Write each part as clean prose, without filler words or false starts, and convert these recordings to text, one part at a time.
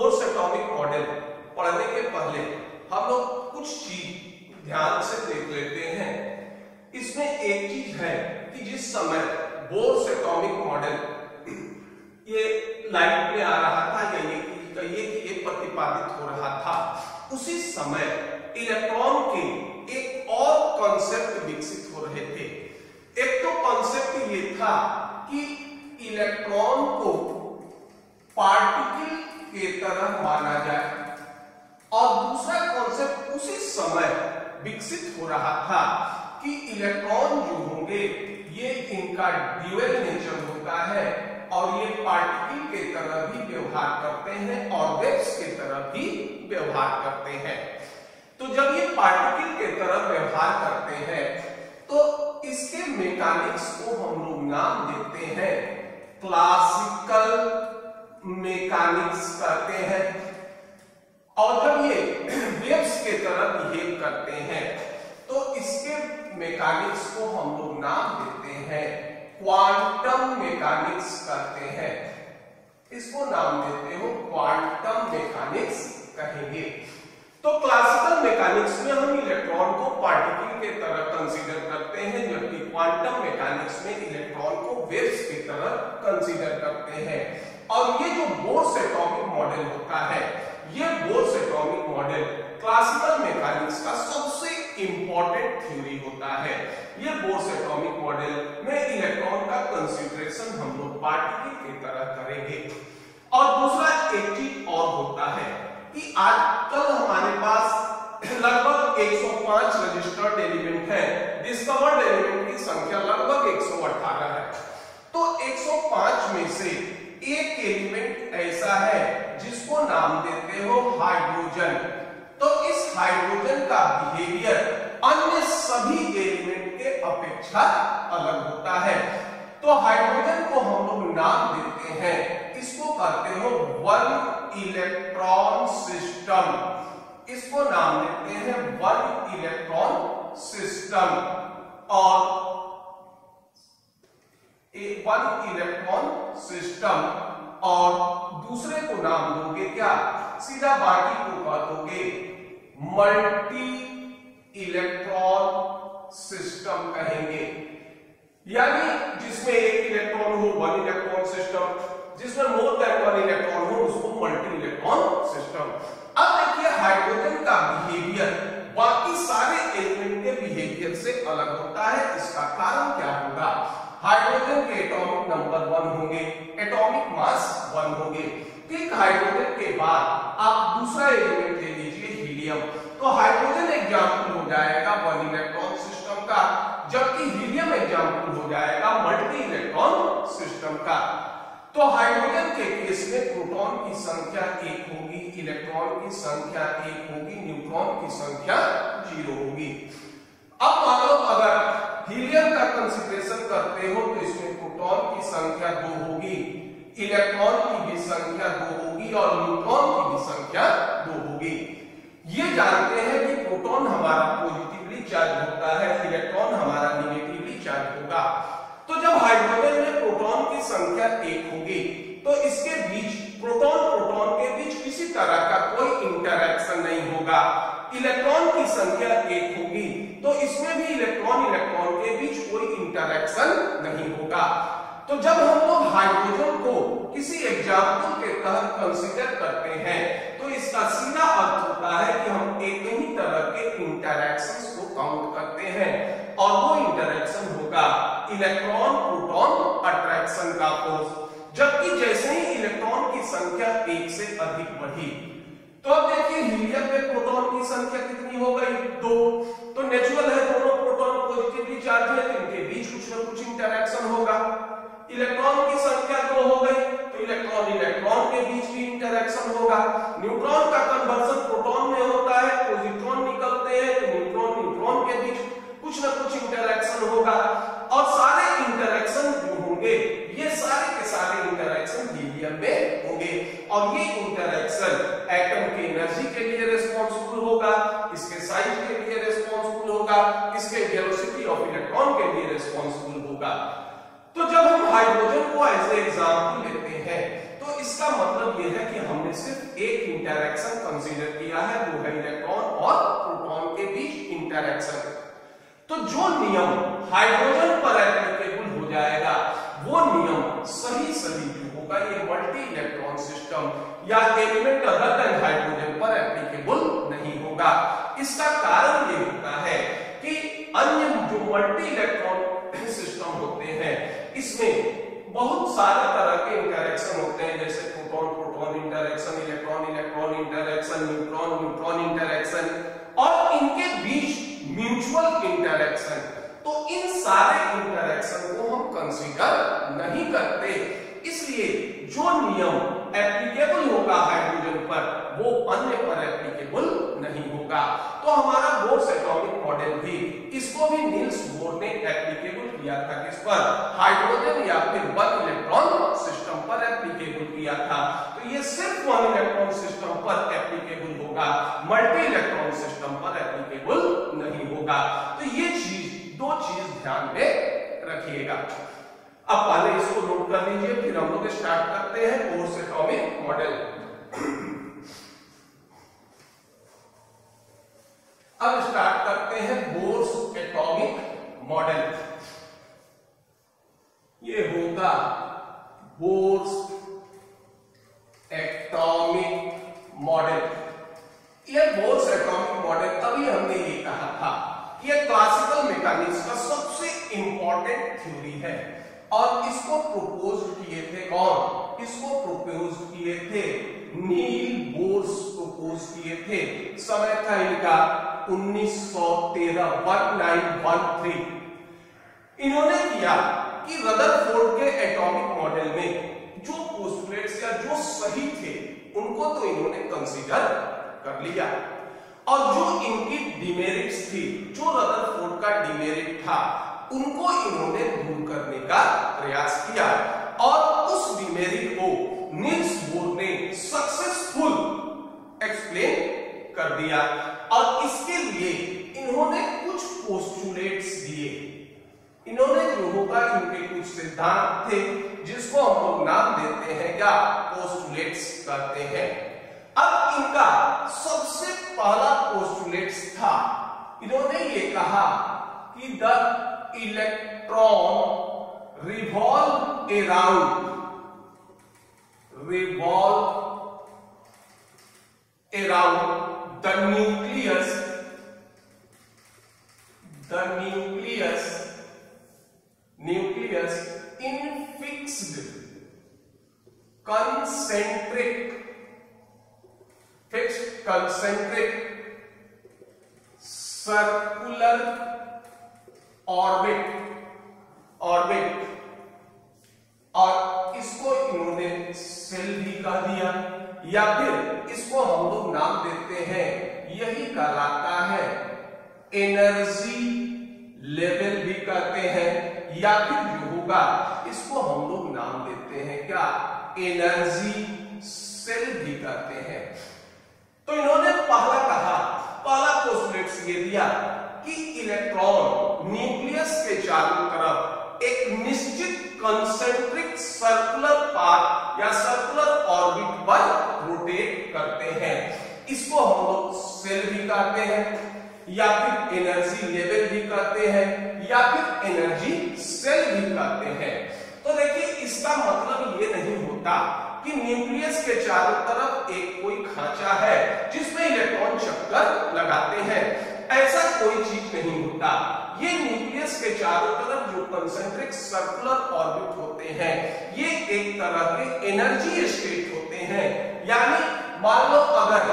Bohr's atomic model पढ़ने के पहले हम लोग कुछ चीज ध्यान से देख लेते हैं। इसमें एक चीज है कि जिस समय बोर्स एटॉमिक मॉडल ये लाइट में आ रहा था या ये कहिए कि ये प्रतिपादित हो रहा था, उसी समय इलेक्ट्रॉन के एक और कॉन्सेप्ट विकसित हो रहे थे। एक तो कॉन्सेप्ट ये था कि इलेक्ट्रॉन को पार्टिकल के तरह माना जाए, और दूसरा कॉन्सेप्ट उसी समय विकसित हो रहा था कि इलेक्ट्रॉन जो होंगे ये इनका ड्यूअल नेचर होता है और ये पार्टिकल के तरह भी व्यवहार करते हैं और वेव्स के तरह भी व्यवहार करते हैं। तो जब ये पार्टिकल के तरह व्यवहार करते हैं तो इसके मैकेनिक्स को हम लोग नाम देते हैं क्लासिकल मैकेनिक्स कहते हैं। और जब ये वेव्स के तरह बिहेव करते हैं तो इसके मैकेनिक्स को हम लोग नाम देते हैं क्वांटम मैकेनिक्स कहते हैं। इसको नाम देते हो क्वांटम मैकेनिक्स कहेंगे। तो क्लासिकल मैकेनिक्स में हम इलेक्ट्रॉन को पार्टिकल के तरह कंसीडर करते हैं, जबकि क्वांटम मैकेनिक्स में इलेक्ट्रॉन को वेव्स की तरह कंसीडर करते हैं। और ये जो बोर्स एटॉमिक मॉडल होता है, ये Bohr's atomic model classical mechanics का सबसे इंपॉर्टेंट थ्योरी होता है। ये बोर्स एटॉमिक मॉडल में इलेक्ट्रॉन का कंसीडरेशन हम लोग पार्टिकल की तरह करेंगे। और दूसरा एक चीज और होता है कि आजकल हमारे पास लगभग 105 रजिस्टर्ड एलिमेंट है, डिस्कवर्ड एलिमेंट की संख्या लगभग 118 है। तो 105 में से एक एलिमेंट ऐसा है जिसको नाम देते हो हाइड्रोजन। तो इस हाइड्रोजन का बिहेवियर अन्य सभी एलिमेंट के अपेक्षा अलग होता है। तो हाइड्रोजन को हम लोग नाम देते हैं, इसको कहते हो वन इलेक्ट्रॉन सिस्टम। इसको नाम देते हैं वन इलेक्ट्रॉन सिस्टम। और वन इलेक्ट्रॉन सिस्टम और दूसरे को नाम दोगे क्या, सीधा बाकी को कह दोगे मल्टी इलेक्ट्रॉन सिस्टम कहेंगे। यानी जिसमें एक इलेक्ट्रॉन हो वन इलेक्ट्रॉन सिस्टम, जिसमें मोर देन वन इलेक्ट्रॉन हो उसको मल्टी इलेक्ट्रॉन सिस्टम। अब देखिए हाइड्रोजन का बिहेवियर बाकी सारे एलिमेंट के बिहेवियर से अलग होता है। इसका कारण क्या होगा, हाइड्रोजन के एटॉमिक नंबर 1 होंगे, एटॉमिक मास 1 होंगे। ठीक हाइड्रोजन के बाद आप दूसरा एलिमेंट ले लीजिए हीलियम। तो हाइड्रोजन एग्जाम्पल हो जाएगा वन इलेक्ट्रॉन सिस्टम का, जबकि हीलियम एग्जाम्पल हो जाएगा मल्टी इलेक्ट्रॉन सिस्टम का। तो हाइड्रोजन के केस में प्रोटॉन की संख्या 1 होगी, इलेक्ट्रॉन की संख्या 1 होगी, न्यूट्रॉन की संख्या 0 होगी। अब मान लो अगर हीलियम का कंसीडरेशन करते हो तो इसमें प्रोटॉन की संख्या 2 होगी, इलेक्ट्रॉन की भी संख्या 2 होगी और न्यूट्रॉन की भी संख्या 2 होगी। ये जानते हैं कि प्रोटॉन हमारा पॉजिटिवली चार्ज होता है, इलेक्ट्रॉन हमारा निगेटिवली चार्ज होगा। तो जब हाइड्रोजन में प्रोटॉन की संख्या 1 होगी तो इसके बीच प्रोटॉन के बीच किसी तरह का कोई इंटरैक्शन नहीं होगा। इलेक्ट्रॉन की संख्या 1 होगी तो इसमें भी इलेक्ट्रॉन के बीच कोई इंटरैक्शन नहीं होगा। तो जब हम लोग हाइड्रोजन को किसी एग्जाम्पल के तहत कंसीडर करते हैं तो इसका सीधा अर्थ होता है कि हम एक ही तरह के इंटरैक्शंस को काउंट करते हैं, और वो इंटरैक्शन होगा इलेक्ट्रॉन प्रोटॉन अट्रैक्शन का फोर्स। जबकि जैसे ही इलेक्ट्रॉन की संख्या 1 से अधिक बढ़ी तो अब देखिए हीलियम में प्रोटॉन की संख्या कितनी हो गई, 2। तो नेचुरल है दोनों प्रोटॉन पॉजिटिवली चार्ज है तो इनके बीच कुछ ना कुछ इंटरैक्शन होगा। इलेक्ट्रॉन की संख्या 2 हो गई तो इलेक्ट्रॉन के बीच भी इंटरैक्शन होगा। न्यूट्रॉन का कन्वर्जन प्रोटॉन में होता है, पॉजिट्रॉन निकलते हैं तो न्यूट्रॉन के बीच कुछ ना कुछ इंटरैक्शन होगा। और सारे इंटरैक्शन जो होंगे ये सारे के सारे इंटरैक्शन हीलियम में होंगे, और ये इंटरैक्शन एटम की एनर्जी के लिए रिस्पांसिबल होगा, इसके साइज के लिए रिस्पांसिबल होगा, इसके वेलोसिटी ऑफ इलेक्ट्रॉन के लिए रिस्पांसिबल होगा। तो जब हम हाइड्रोजन को एज ए एग्जाम्पल लेते हैं तो इसका मतलब यह है कि हमने सिर्फ एक इंटरैक्शन कंसीडर किया है, वो है इलेक्ट्रॉन और प्रोटॉन के बीच इंटरैक्शन। तो जो नियम हाइड्रोजन पर एप्लीकेबल हो जाएगा वो नियम सही जो होगा ये मल्टी इलेक्ट्रॉन सिस्टम या एलिमेंट अदर देन हाइड्रोजन पर एप्लीकेबल नहीं होगा। इसका कारण ये होता है कि अन्य जो मल्टी इलेक्ट्रॉन सिस्टम होते हैं इसमें बहुत सारे तरह के इंटरैक्शन होते हैं, जैसे proton proton interaction, electron electron interaction, neutron neutron interaction और इनके बीच म्यूचुअल इंटरैक्शन। तो इन सारे इंटरैक्शन को हम कंसीडर नहीं करते, इसलिए जो नियम एप्लीकेबल होगा हाइड्रोजन पर वो अन्य पर एप्लीकेबल नहीं होगा। तो हमारा बोर्स एटॉमिक मॉडल भी इसको भी नील्स बोर ने एप्लीकेबल किया था, किस पर? हाइड्रोजन या फिर वन इलेक्ट्रॉन सिस्टम पर एप्लीकेबल किया था। तो ये सिर्फ वन इलेक्ट्रॉन सिस्टम पर एप्लीकेबल होगा, मल्टी इलेक्ट्रॉन सिस्टम पर एप्लीकेबल नहीं होगा। तो ये दो चीज ध्यान में रखिएगा। अब पहले इसको नोट कर लीजिए, फिर हम लोग स्टार्ट करते हैं बोर्स एटॉमिक मॉडल। अब स्टार्ट करते हैं बोर्स एटॉमिक मॉडल। ये होगा बोर्स एटॉमिक मॉडल। ये बोर्स एटॉमिक मॉडल अभी हमने ये कहा था कि ये क्लासिकल मैकेनिक्स का सबसे इंपॉर्टेंट थ्योरी है और इसको प्रपोज किए थे कौन? इसको प्रपोज किए थे नील बोर्स प्रपोज किए थे। समय था इनका 1913 1913। इन्होंने किया कि रदरफोर्ड के एटॉमिक मॉडल में जो पोस्टुलेट्स या जो सही थे उनको तो इन्होंने कंसीडर कर लिया और जो इनकी डिमेरिट्स थी, जो रदरफोर्ड का डिमेरिट था उनको इन्होंने दूर करने का प्रयास किया और उस डिमेरिट को नील्स बोर ने सक्सेसफुल एक्सप्लेन कर दिया और इसके लिए इन्होंने कुछ पोस्टुलेट्स दिए। इन्होंने जो होगा इनके कुछ सिद्धांत थे जिसको हम लोग नाम देते हैं क्या? पोस्टुलेट्स कहते हैं। अब इनका सबसे पहला पोस्टुलेट्स था, इन्होंने ये कहा कि the electron revolve around the nucleus in fixed concentric circular orbit और इसको इन्होंने सेल भी कह दिया या फिर इसको हम लोग नाम देते हैं, यही कहलाता है एनर्जी लेवल भी कहते हैं या फिर जो होगा इसको हम लोग नाम देते हैं क्या? एनर्जी सेल भी कहते हैं। तो इन्होंने पहला पोस्टुलेट्स ये दिया कि इलेक्ट्रॉन न्यूक्लियस के चारों तरफ एक निश्चित कंसेंट्रिक सर्कुलर पाथ या सर्कुलर ऑर्बिट पर रोटेट करते हैं। इसको हम लोग सेल भी कहते हैं या फिर एनर्जी लेवल भी कहते हैं या फिर एनर्जी सेल भी कहते हैं। तो देखिए इसका मतलब ये नहीं होता कि न्यूक्लियस के चारों तरफ एक कोई खांचा है जिसमें इलेक्ट्रॉन चक्कर लगाते हैं, ऐसा कोई चीज नहीं होता। ये न्यूक्लियस के चारों तरफ जो कंसेंट्रिक सर्कुलर ऑर्बिट होते हैं ये एक तरह के एनर्जी स्टेट होते हैं। यानी मान लो अगर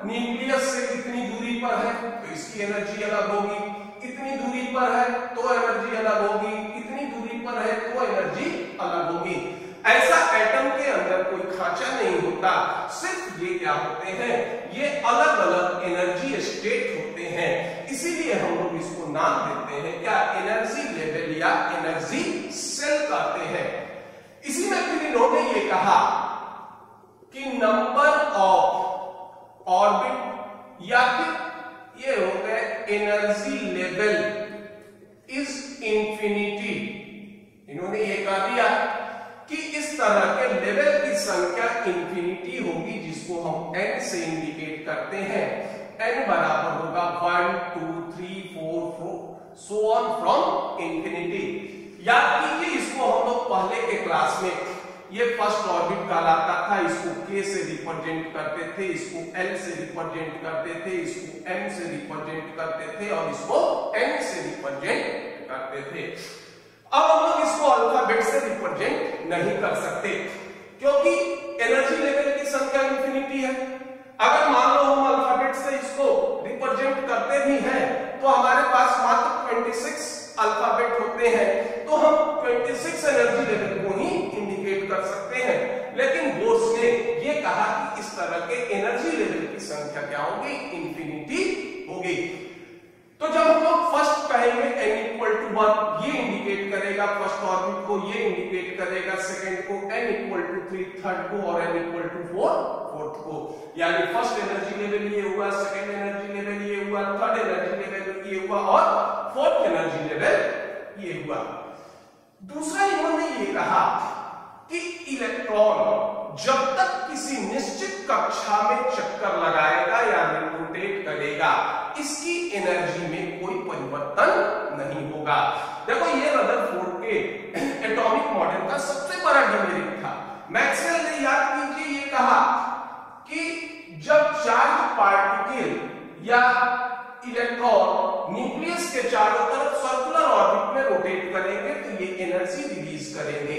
न्यूक्लियस से इतनी दूरी पर है तो इसकी एनर्जी अलग होगी, इतनी दूरी पर है तो एनर्जी अलग होगी, इतनी दूरी पर है तो एनर्जी अलग होगी। ऐसा एटम के अंदर कोई खांचा नहीं होता, सिर्फ ये क्या होते हैं, ये अलग अलग एनर्जी स्टेट होते हैं। इसीलिए हम लोग इसको नाम देते हैं क्या? एनर्जी लेवल या एनर्जी सेल कहते हैं। इसी में फिर इन्होंने ये कहा कि नंबर ऑफ ऑर्बिट या फिर ये हो गए एनर्जी लेवल इज इंफिनिटी। इन्होंने ये कह दिया कि इस तरह के लेवल की संख्या इंफिनिटी होगी जिसको जिसको हम n से इंडिकेट करते हैं, n बराबर होगा 1 2 3 4 4 सो ऑन फ्रॉम इंफिनिटी। याद कीजिए इसको हम लोग पहले के क्लास में ये फर्स्ट ऑर्बिट कहलाता था, इसको k से रिप्रेजेंट करते थे, इसको l से रिप्रेजेंट करते थे, इसको m से रिप्रेजेंट करते थे और इसको n से रिप्रेजेंट करते थे। अब हम लोग इसको अल्फाबेट से रिप्रेजेंट नहीं कर सकते क्योंकि एनर्जी लेवल की संख्या इंफिनिटी है। अगर मान लो हम अल्फाबेट से इसको रिप्रेजेंट करते भी हैं तो हमारे पास मात्र 26 अल्फाबेट होते हैं, तो हम 26 एनर्जी लेवल को ही इंडिकेट कर सकते हैं। लेकिन बोर्स ने ये कहा कि इस तरह के एनर्जी लेवल की संख्या क्या होगी, इंफिनिटी होगी। तो जब हम लोग फर्स्ट कहेंगे n इक्वल टू 1 ये इंडिकेट करेगा फर्स्ट ऑर्बिट को, ये इंडिकेट करेगा सेकंड को, n इक्वल टू 3 थर्ड को और n इक्वल टू 4 फोर्थ को। यानी फर्स्ट एनर्जी लेवल ये हुआ, सेकंड एनर्जी लेवल ये हुआ, थर्ड एनर्जी लेवल ये हुआ और फोर्थ एनर्जी लेवल ये हुआ। दूसरा इन्होंने ये कहा कि इलेक्ट्रॉन जब तक किसी निश्चित कक्षा में चक्कर लगाएगा या रोटेट करेगा इसकी एनर्जी में कोई परिवर्तन नहीं होगा। देखो ये रदरफोर्ड के एटॉमिक मॉडल का सबसे बड़ा डिमेरिट था। मैक्सवेल ने याद कीजिए ये कहा कि जब चार्ज पार्टिकल या इलेक्ट्रॉन न्यूक्लियस के चारों तरफ सर्कुलर ऑर्बिट में रोटेट करेंगे तो ये एनर्जी रिलीज करेंगे,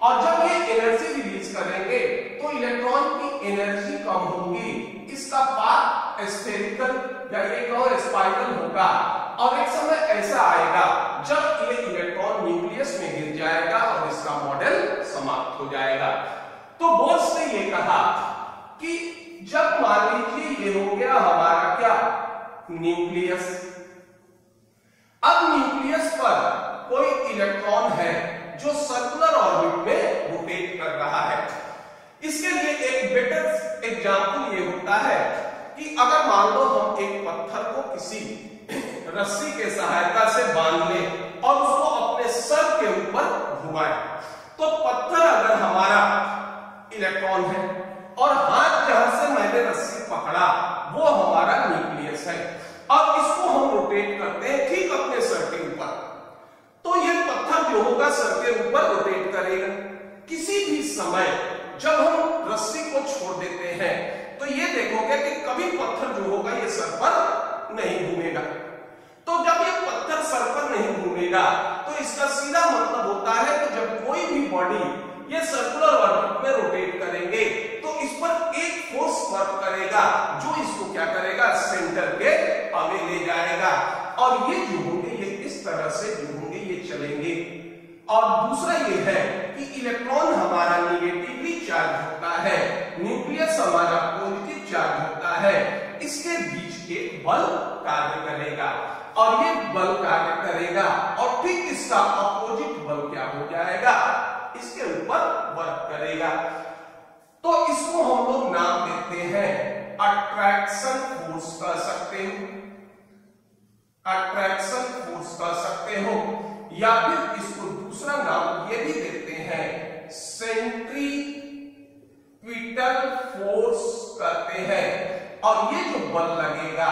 और जब ये एनर्जी रिलीज करेंगे तो इलेक्ट्रॉन की एनर्जी कम होगी, इसका पाथ स्फेरिकल या ये कहो स्पाइरल होगा, और एक समय ऐसा आएगा जब ये इलेक्ट्रॉन न्यूक्लियस में गिर जाएगा और इसका मॉडल समाप्त हो जाएगा। तो बोर्स ने ये कहा कि जब मान लीजिए ये हो गया हमारा क्या, न्यूक्लियस। अब न्यूक्लियस पर कोई इलेक्ट्रॉन है जो सर्कुलर ऑर्बिट में रोटेट कर रहा है। इसके लिए एक बेटर एग्जांपल ये होता है कि अगर मान लो हम एक पत्थर को किसी रस्सी के सहायता से बांध लें और उसको अपने सर के ऊपर घुमाएं, तो पत्थर अगर हमारा इलेक्ट्रॉन है और हाथ जहां से मैंने रस्सी पकड़ा वो हमारा न्यूक्लियस है, अब इसको हम रोटेट करते हैं ठीक अपने सर के ऊपर, तो ये पत्थर जो होगा सर के ऊपर रोटेट करेगा। किसी भी समय जब हम रस्सी को छोड़ देते हैं तो ये देखोगे कि कभी पत्थर जो होगा ये सर पर नहीं घूमेगा। तो जब ये पत्थर सर पर नहीं घूमेगा तो इसका सीधा मतलब होता है कि जब कोई भी बॉडी ये सर्कुलर ऑर्बिट में रोटेट करेंगे तो इस पर एक फोर्स वर्क करेगा जो इसको क्या करेगा, सेंटर के आगे ले जाएगा, और ये जो होंगे ये इस तरह से जो होंगे ये चलेंगे। और दूसरा ये है कि इलेक्ट्रॉन हमारा निगेटिवली चार्ज होता है, न्यूक्लियस हमारा पॉजिटिव चार्ज होता है, इसके बीच एक बल कार्य करेगा और ये बल कार्य करेगा और ठीक इसका अपोजिट बल क्या हो जाएगा, इसके ऊपर वर्क करेगा। तो इसको हम लोग नाम देते हैं अट्रैक्शन फोर्स कह सकते हो, अट्रैक्शन फोर्स कह सकते हो, या फिर इसको दूसरा नाम ये भी देते हैं सेंट्रीपिटल फोर्स कहते हैं। और ये जो बल लगेगा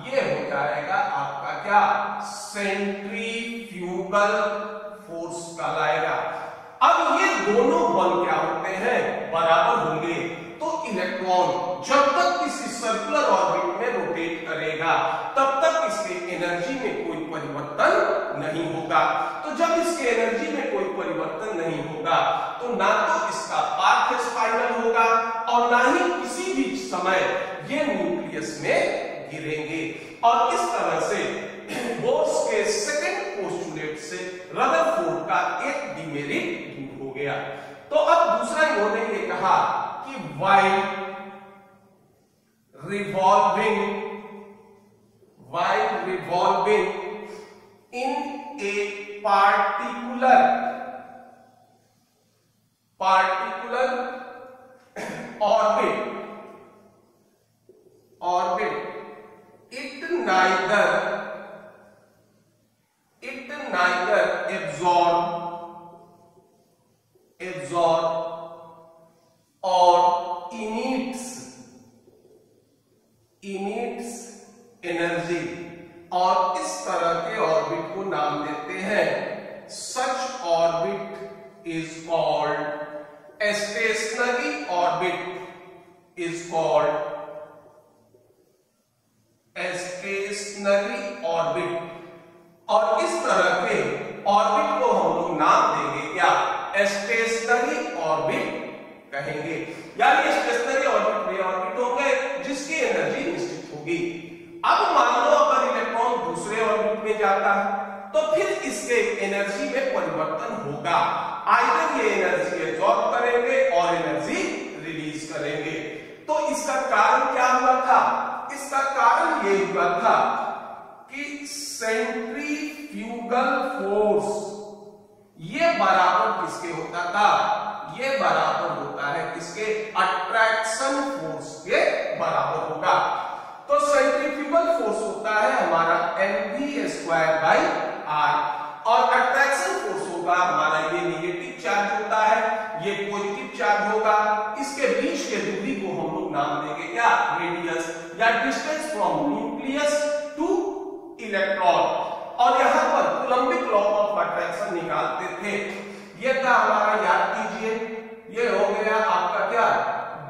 ये हो जाएगा आपका क्या, सेंट्रीफ्यूगल फोर्स कहलाएगा। अब ये दोनों बल क्या होते हैं, बराबर होंगे। तो इलेक्ट्रॉन जब तक किसी सर्कुलर ऑर्बिट में रोटेट करेगा तब तक इसके एनर्जी में कोई परिवर्तन नहीं होगा। तो जब इसके एनर्जी में कोई परिवर्तन नहीं होगा तो ना तो इसका पाथ स्पाइरल होगा और ना ही किसी भी समय ये न्यूक्लियस में गिरेंगे। और इस तरह से बोर्स के सेकंड पोस्टुलेट से रदरफोर्ड का एक डिमेरिट दूर हो गया। तो अब दूसरा इन्होंने ये कहा कि while revolving in a particular orbit it neither absorb or emits emits energy और इस तरह के ऑर्बिट को नाम देते हैं, such orbit is called a stationary orbit is called a stationary orbit और इस तरह के ऑर्बिट को हम लोग नाम देंगे क्या, स्टेशनरी ऑर्बिट कहेंगे। यानी स्टेशनरी ऑर्बिट वे ऑर्बिट होंगे जिसकी एनर्जी निश्चित होगी। अब मान लो अगर इलेक्ट्रॉन दूसरे ऑर्बिट में जाता है तो फिर इसके एनर्जी में परिवर्तन होगा, आइदर ये एनर्जी एब्जॉर्ब करेंगे और एनर्जी रिलीज करेंगे। तो इसका कारण क्या हुआ था, इसका कारण ये हुआ था कि सेंट्रीफ्यूगल फोर्स ये बराबर किसके होता था, ये बराबर होता है किसके, अट्रैक्शन फोर्स के बराबर होगा। तो सेंट्रीफ्यूगल फोर्स होता है हमारा mv²/r और अट्रैक्शन फोर्स होगा हमारा, ये नेगेटिव चार्ज होता है, ये पॉजिटिव चार्ज होगा, इसके बीच के दूरी को हम लोग नाम देंगे क्या, रेडियस या distance from nucleus two electron. और यहां पर कूलम्बिक लॉ ऑफ अट्रैक्शन निकालते थे, ये था हमारा, याद कीजिए, ये हो गया आपका क्या,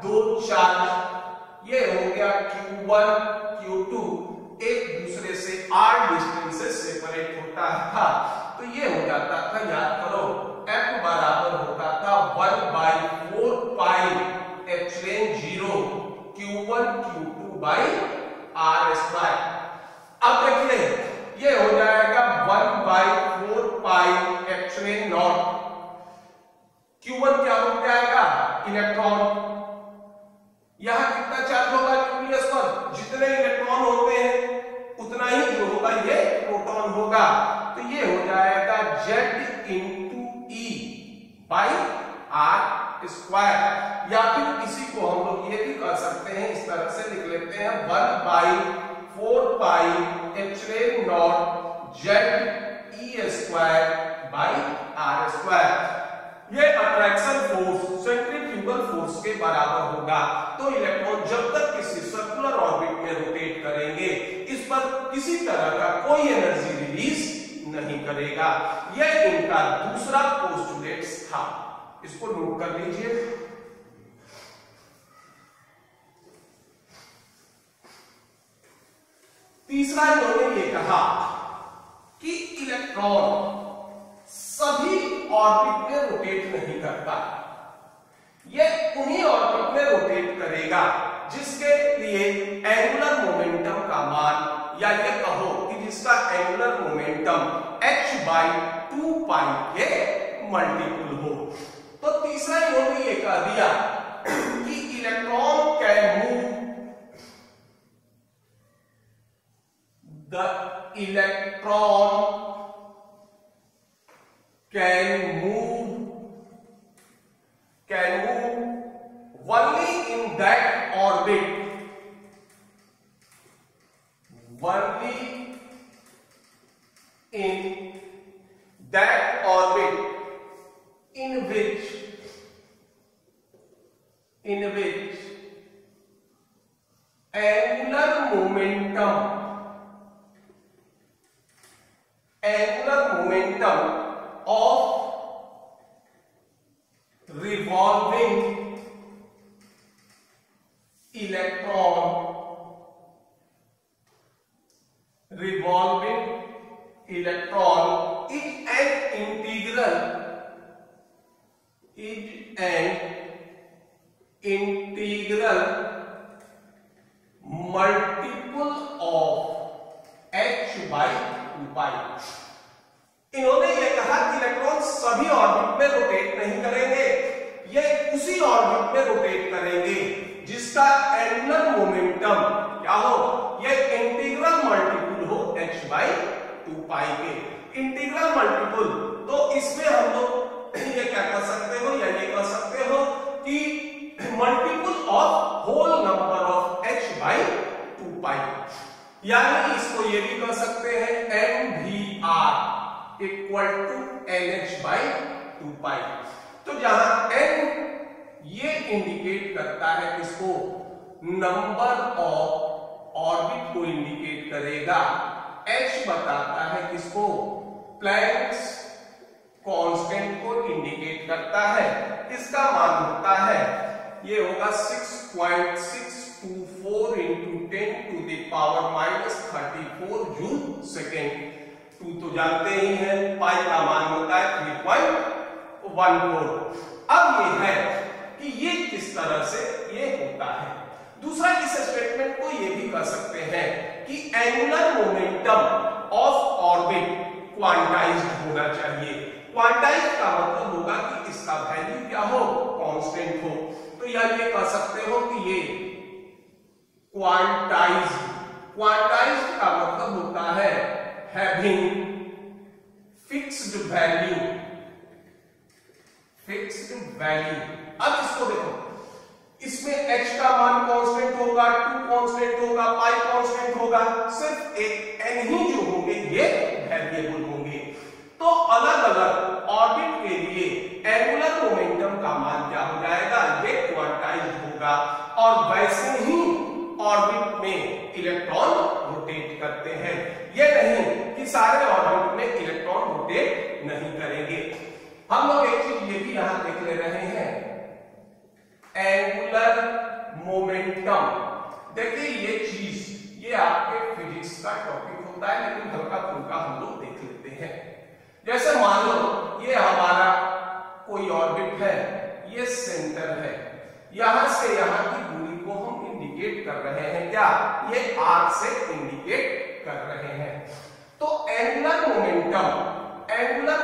दो चार्ज, ये हो गया Q1 Q2 एक दूसरे से r डिस्टेंस से सेपरेट होता था, तो ये हो जाता था, याद करो, F बराबर होता था 1/4 पाई एप्सिलॉन 0 Q1 Q2/r²। अब देखिए ये हो जाएगा 1/4 पाई एप्सिलॉन नॉट, Q1 क्या हो जाएगा, इलेक्ट्रॉन, यहां कितना चार्ज होगा न्यूक्लियस पर, जितने इलेक्ट्रॉन होते हैं उतना ही जो होगा ये प्रोटॉन होगा, तो ये हो जाएगा Z/E/r²। या फिर इसी को हम लोग ये भी कर सकते हैं, इस तरह से लिख लेते हैं 1/4 पाई एप्सिलॉन नॉट ZE²/r²। ये अट्रैक्शन फोर्स सेंट्रीफ्यूगल फोर्स के बराबर होगा। तो इलेक्ट्रॉन जब तक किसी सर्कुलर ऑर्बिट में रोटेट करेंगे इस पर किसी तरह का कोई एनर्जी रिलीज नहीं करेगा। यह इनका दूसरा पोस्टुलेट्स था, इसको नोट कर लीजिए। तीसरा इन्होंने ये कहा कि इलेक्ट्रॉन सभी ऑर्बिट में रोटेट नहीं करता, यह उन्हीं ऑर्बिट में रोटेट करेगा जिसके लिए एंगुलर मोमेंटम का मान, या ये कहो कि जिसका एंगुलर मोमेंटम h/2 पाई के मल्टीपल हो। तो तीसरा इन्होंने ये कह दिया कि electron can move, the electron can move only in that orbit, only in that orbit in which angular momentum of revolving electron is an integral multiple of h/2 पाई। इन्होंने ये कहा कि इलेक्ट्रॉन सभी ऑर्बिट में रोटेट नहीं करेंगे, ये उसी ऑर्बिट में रोटेट करेंगे जिसका एंगुलर मोमेंटम क्या हो, ये इंटीग्रल मल्टीपल हो h/2 पाई के। इंटीग्रल मल्टीपल, तो इसमें हम लोग ये क्या कर सकते हो, या ये कह सकते हो कि multiple of whole number of h/2 pi, यानी इसको ये भी कह सकते हैं mvr इक्वल टू NH/2 पाई। तो जहां n ये इंडिकेट करता है किसको, नंबर ऑफ को इंडिकेट करेगा। H बताता है किसको? प्लैंक्स कांस्टेंट को इंडिकेट करता है। इसका मान होता है, ये होगा 6.624 into 10 to the power -34 joule second. 2 तो जानते ही हैं, पाई का मान होता है 3.14। अब ये है कि ये किस तरह से ये होता है। दूसरा, इस स्टेटमेंट को ये भी कर सकते हैं कि angular momentum of orbit quantized होना चाहिए। क्वांटाइज्ड का मतलब होगा कि इसका वैल्यू क्या हो? कांस्टेंट हो। तो या ये कह सकते हो कि ये क्वांटाइज्ड का मतलब होता है हैविंग फिक्स्ड वैल्यू। अब इसको देखो, इसमें h का मान कांस्टेंट होगा, 2 कांस्टेंट होगा, पाई कांस्टेंट होगा, सिर्फ एक n ही जो होंगे ये वेरिएबल होंगे। तो अलग अलग ऑर्बिट के लिए एंगुलर मोमेंटम का मान क्या हो जाएगा? ये क्वांटाइज्ड होगा। और वैसे ही ऑर्बिट में इलेक्ट्रॉन रोटेट करते हैं। ये नहीं कि सारे ऑर्बिट में इलेक्ट्रॉन रोटेट नहीं करेंगे। हम लोग एक चीज ये भी यहां देख ले रहे हैं, एंगुलर मोमेंटम। देखिए ये चीज, ये आपके फिजिक्स का टॉपिक होता है, लेकिन हल्का फुल्का हम लोग देख लेते हैं। जैसे मान लो ये हमारा कोई ऑर्बिट है, ये सेंटर है, यहां से यहां की दूरी को हम इंडिकेट कर रहे हैं। क्या? ये आर से इंडिकेट कर रहे हैं। तो एंगुलर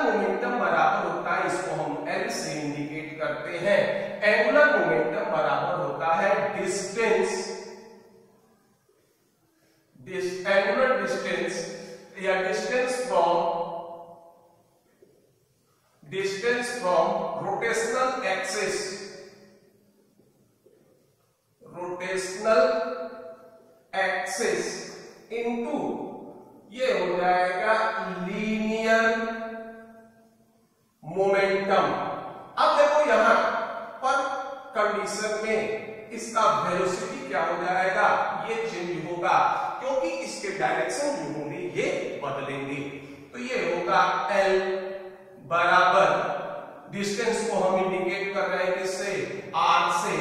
मोमेंटम बराबर होता है, इसको हम एल से इंडिकेट करते हैं। एंगुलर मोमेंटम बराबर होता है एंगुलर डिस्टेंस या distance from rotational axis into ये हो जाएगा लीनियर मोमेंटम। अब देखो यहां पर कंडीशन में इसका वेलोसिटी क्या हो जाएगा? ये चेंज होगा, क्योंकि इसके डायरेक्शन जो होंगे ये बदलेंगे। तो ये होगा L बराबर, डिस्टेंस को हम इंडिकेट कर रहे हैं किससे? R से,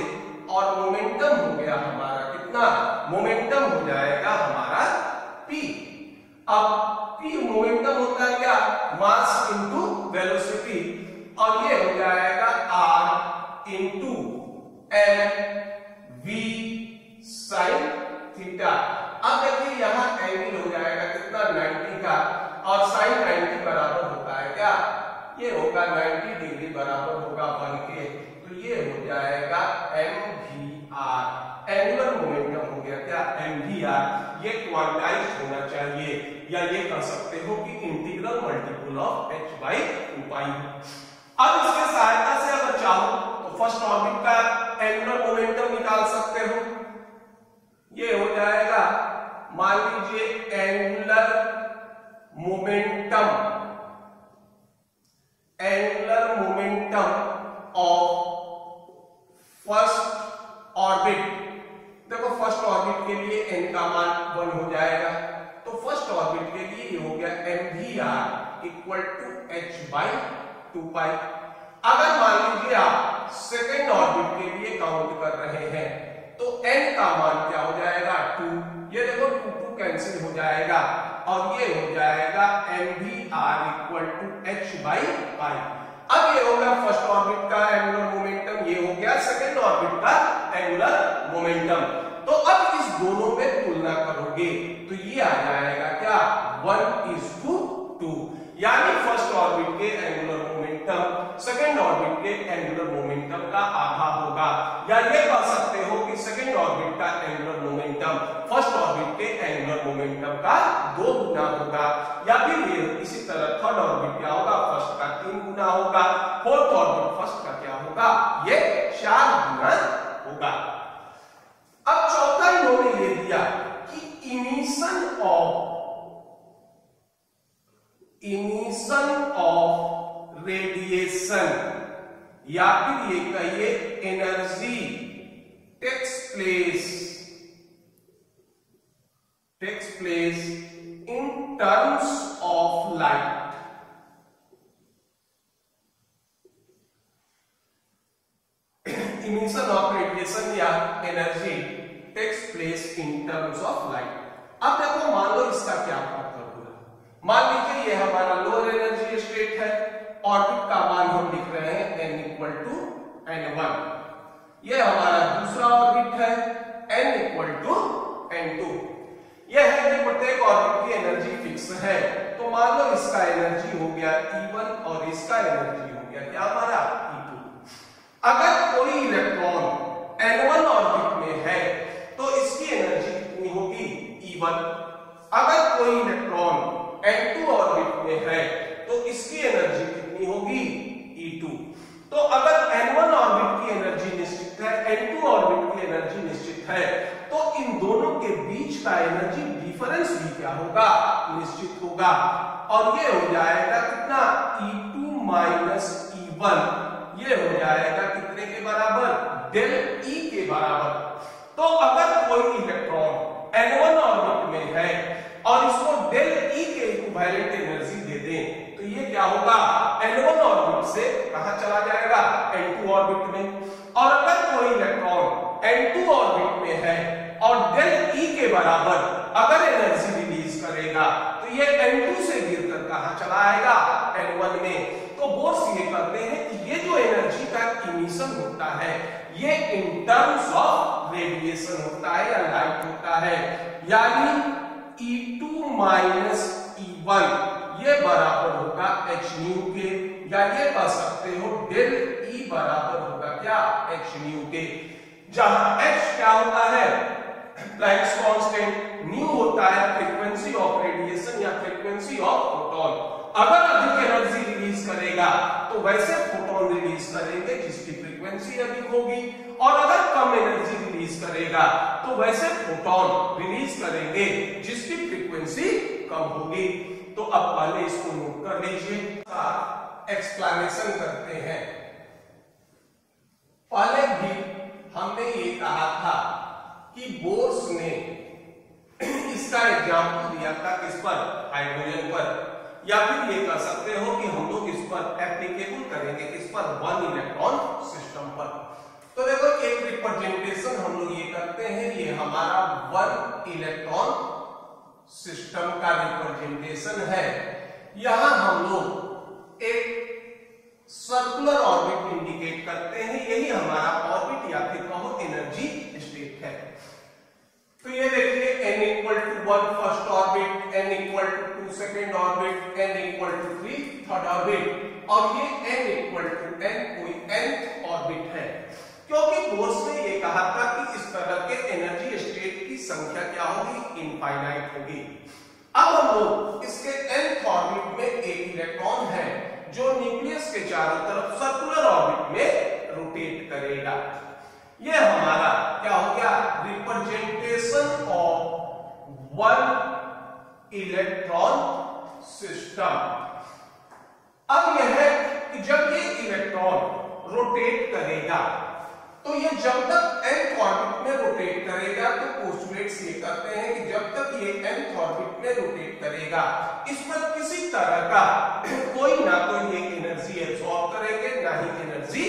और मोमेंटम हो गया हमारा कितना? मोमेंटम हो जाएगा हमारा P। अब P मोमेंटम होता है क्या? मास इंटू वेलोसिटी, और ये हो जाएगा R into M V sin theta. अब देखिए यहां एंगल हो जाएगा कितना? 90 का, और sin 90 बराबर होता है क्या? ये होगा 90 डिग्री बराबर होगा 1 के। तो ये हो जाएगा mvr। एंगुलर मोमेंटम हो गया क्या? mvr। ये क्वांटाइज्ड होना चाहिए, या ये कह सकते हो कि integral multiple of h by 2पाई। अब इसके सहायता से अगर चाहो तो फर्स्ट ऑर्बिट का एंगुलर मोमेंटम निकाल सकते हो। ये हो जाएगा, मान लीजिए angular momentum of first orbit. देखो फर्स्ट ऑर्बिट के लिए n का मान 1 हो जाएगा, तो फर्स्ट ऑर्बिट के लिए ये हो गया mvr equal to h by 2पाई। अगर मान लीजिए आप सेकेंड ऑर्बिट के लिए काउंट कर रहे हैं, तो n का मान क्या हो जाएगा? 2। ये देखो 2 कैंसिल हो जाएगा, और ये हो जाएगा mvr equal to h by pi. अब ये हो गया फर्स्ट ऑर्बिट का एंगुलर मोमेंटम, ये हो गया सेकेंड ऑर्बिट का एंगुलर मोमेंटम। तो अब इस दोनों में तुलना करोगे तो ये आ जाएगा क्या? 1:2, यानी फर्स्ट ऑर्बिट के एंगुलर मोमेंटम सेकेंड ऑर्बिट के एंगुलर मोमेंटम का आधा होगा। या ये कह सकते हो कि सेकेंड ऑर्बिट का एंगुलर मोमेंटम फर्स्ट ऑर्बिट के एंगुलर मोमेंटम का 2 गुना होगा। या फिर ये इसी तरह थर्ड ऑर्बिट क्या होगा? फर्स्ट का 3 गुना होगा। फोर्थ ऑर्बिट फर्स्ट का क्या होगा? ये 4 गुना होगा। अब चौथा इन्होंने ये दिया कि इमिशन ऑफ रेडिएशन, या फिर ये कहिए energy tax base in terms of light. अब देखो मान लो इसका क्या मतलब हुआ। मान लीजिए ये हमारा लोअर एनर्जी स्टेट है, ऑर्बिट का मान हम लिख रहे हैं n इक्वल टू n1। ये हमारा दूसरा ऑर्बिट है n इक्वल टू n2। यह है कि प्रत्येक ऑर्बिट की एनर्जी फिक्स है, तो मान लो इसका एनर्जी हो गया E1 और इसका एनर्जी हो गया क्या हमारा E2। अगर कोई इलेक्ट्रॉन n1 ऑर्बिट में है तो इसकी एनर्जी कितनी होगी E1। अगर कोई इलेक्ट्रॉन n2 ऑर्बिट में है तो इसकी एनर्जी कितनी होगी E2। तो अगर n1 ऑर्बिट की एनर्जी निश्चित है, n2 ऑर्बिट की एनर्जी निश्चित है, तो इन दोनों के बीच का एनर्जी डिफरेंस भी क्या होगा निश्चित होगा, और ये हो जाएगा कितना E2 माइनस E1। ये हो जाएगा कितने के बराबर डेल E के बराबर। तो अगर कोई इलेक्ट्रॉन n1 ऑर्बिट में है और इसको डेल E के इक्विवेलेंट एनर्जी दे दें तो ये क्या होगा n1 ऑर्बिट से कहां चला जाएगा n2 ऑर्बिट में। और अगर कोई इलेक्ट्रॉन n2 ऑर्बिट में है और डेल E के बराबर अगर एनर्जी रिलीज करेगा तो ये n2 से गिरकर कहां चला आएगा n1 में। तो बोर्स ये करते हैं कि ये जो एनर्जी का इमिशन होता है ये इन टर्म्स ऑफ रेडिएशन होता है या लाइट होता है, यानी E2 माइनस E1 ये बराबर होगा h न्यू के, या ये कह सकते हो डेल E बराबर होगा क्या h न्यू के, जहां h क्या होता है प्लैंक्स कांस्टेंट, न्यू होता है फ्रीक्वेंसी ऑफ रेडिएशन या फ्रीक्वेंसी ऑफ फोटॉन। अगर अधिक एनर्जी रिलीज करेगा तो वैसे फोटॉन रिलीज करेंगे जिसकी फ्रीक्वेंसी अधिक होगी, और अगर कम एनर्जी रिलीज करेगा तो वैसे फोटॉन रिलीज करेंगे जिसकी फ्रीक्वेंसी कम होगी। तो अब पहले इसको नोट कर लीजिए, एक्सप्लेनेशन करते हैं। पहले भी हमने ये कहा था कि बोर्स ने इसका एग्जाम्पल दिया था किस पर हाइड्रोजन पर, या फिर ये कह सकते हो कि हम लोग इस पर एप्लीकेबल करेंगे किस पर वन इलेक्ट्रॉन सिस्टम पर। तो देखो एक रिप्रेजेंटेशन हम लोग ये करते हैं, ये हमारा वन इलेक्ट्रॉन सिस्टम का रिप्रेजेंटेशन है। यहां हम लोग एक सर्कुलर ऑर्बिट इंडिकेट करते हैं, यही हमारा ऑर्बिट या फिर कहो एनर्जी स्टेट है। तो ये देखिए n equal to 1 first orbit, n equal to 2 second orbit, n equal to 3 third orbit, और ये n इक्वल टू n कोई nth ऑर्बिट है, क्योंकि बोर्स ने ये कहा था कि इस तरह के एनर्जी स्टेट की संख्या क्या होगी इनफाइनाइट होगी। अब हम लोग इसके nth ऑर्बिट में एक इलेक्ट्रॉन है जो न्यूक्लियस के चारों तरफ सर्कुलर ऑर्बिट में रोटेट करेगा। ये हमारा क्या हो गया representation of one electron system. अब यह है कि जब ये इलेक्ट्रॉन रोटेट करेगा तो ये जब तक nth ऑर्बिट में रोटेट करेगा, तो पोस्टुलेट्स ये कहते हैं कि जब तक ये nth ऑर्बिट में रोटेट करेगा इस पर किसी तरह का कोई ना कोई एक एनर्जी एब्सॉर्ब करेंगे, ना ही एनर्जी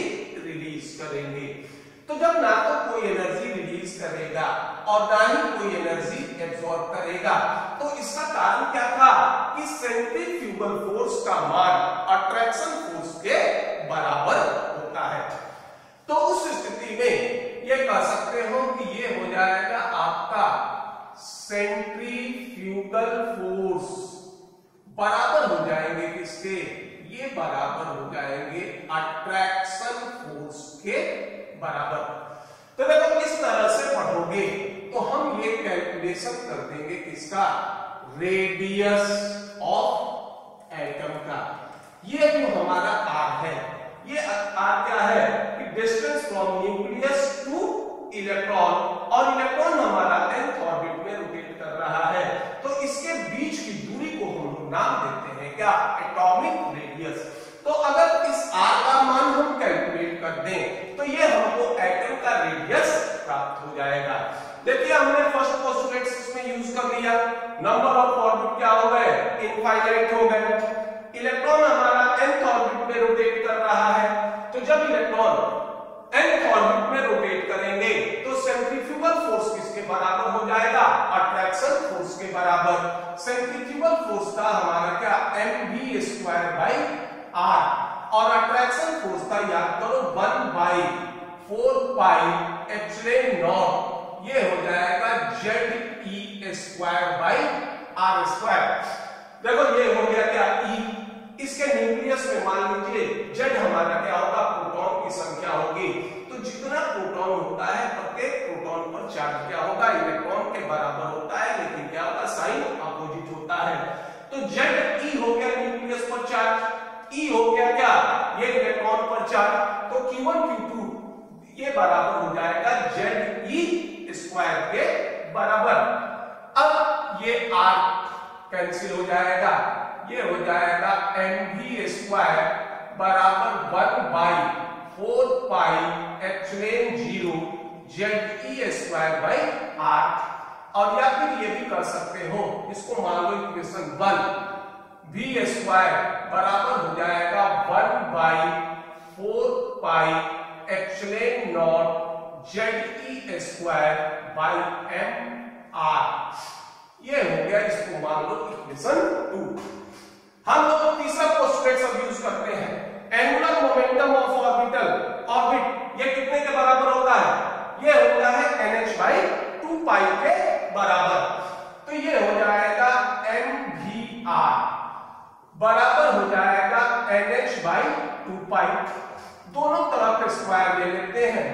रिलीज करेंगे। तो जब ना तो कोई एनर्जी रिलीज करेगा और ना ही कोई एनर्जी एब्सॉर्ब करेगा, तो इसका कारण क्या था कि सेंट्रीफ्यूगल फोर्स का मान अट्रैक्शन फोर्स के बराबर होता है। तो उस स्थिति में ये कह सकते हो कि ये हो जाएगा आपका सेंट्रीफ्यूगल फोर्स बराबर हो जाएंगे किसके, ये बराबर हो जाएंगे अट्रैक्शन फोर्स के बराबर। तो देखो किस तरह से पढ़ोगे तो हम ये कैलकुलेशन कर देंगे किसका रेडियस ऑफ एटम का। ये जो हमारा r है, ये r क्या है कि distance from nucleus two electron, और इलेक्ट्रॉन हमारा nth ऑर्बिट में रोटेट कर रहा है, तो इसके बीच की दूरी को हम नाम देते हैं क्या एटॉमिक रेडियस। तो अगर इस r का मान हम कैलकुलेट कर दें तो ये हमको एटम का रेडियस प्राप्त हो जाएगा। देखिए हमने फर्स्ट पोस्टुलेट इसमें यूज कर लिया, नंबर ऑफ ऑर्बिट क्या हो गए इनफाइनाइट हो गए। इलेक्ट्रॉन हमारा nth ऑर्बिट में रोटेट कर रहा है, तो जब इलेक्ट्रॉन nth ऑर्बिट में रोटेट करेंगे तो सेंट्रीफ्यूगल फोर्स किसके बराबर हो जाएगा? अट्रैक्शन फोर्स के बराबर। सेंट्रीफ्यूगल फोर्स था हमारा क्या? mv²/r और अट्रैक्शन फोर्स था, याद करो, 1/4πε0, ये हो जाएगा Ze²/r²। देखो ये हो गया क्या? E। इसके न्यूक्लियस में मान लीजिए Z हमारा क्या होगा? प्रोटॉन की संख्या होगी। तो जितना प्रोटॉन होता है प्रत्येक प्रोटॉन पर चार्ज क्या होगा? इलेक्ट्रॉन के बराबर होता है, लेकिन क्या होगा? साइन अपोजिट होता है। तो Ze हो गया न्यूक्लियस पर चार्ज, E हो गया क्या? ये इलेक्ट्रॉन पर चार्ज। तो Q1 Q2 ये बराबर हो जाएगा Ze² के बराबर। अब ये R कैंसिल हो जाएगा, ये हो जाएगा mv² बराबर 1/4πε0 Ze²/r। और या फिर ये भी कर सकते हो, इसको मान लो इक्वेशन 1, v² बराबर हो जाएगा 1/4πε0 Ze²/mr। ये हो गया, इसको मान लो इक्वेशन 2। हम लोग तीसरा पोस्टुलेट सब यूज करते हैं, angular momentum of orbital. Orbit ये कितने के बराबर होता है? ये होता है nh/2π के बराबर। तो ये हो जाएगा mvr बराबर हो जाएगा nh/2π। दोनों तरफ स्क्वायर ले लेते हैं,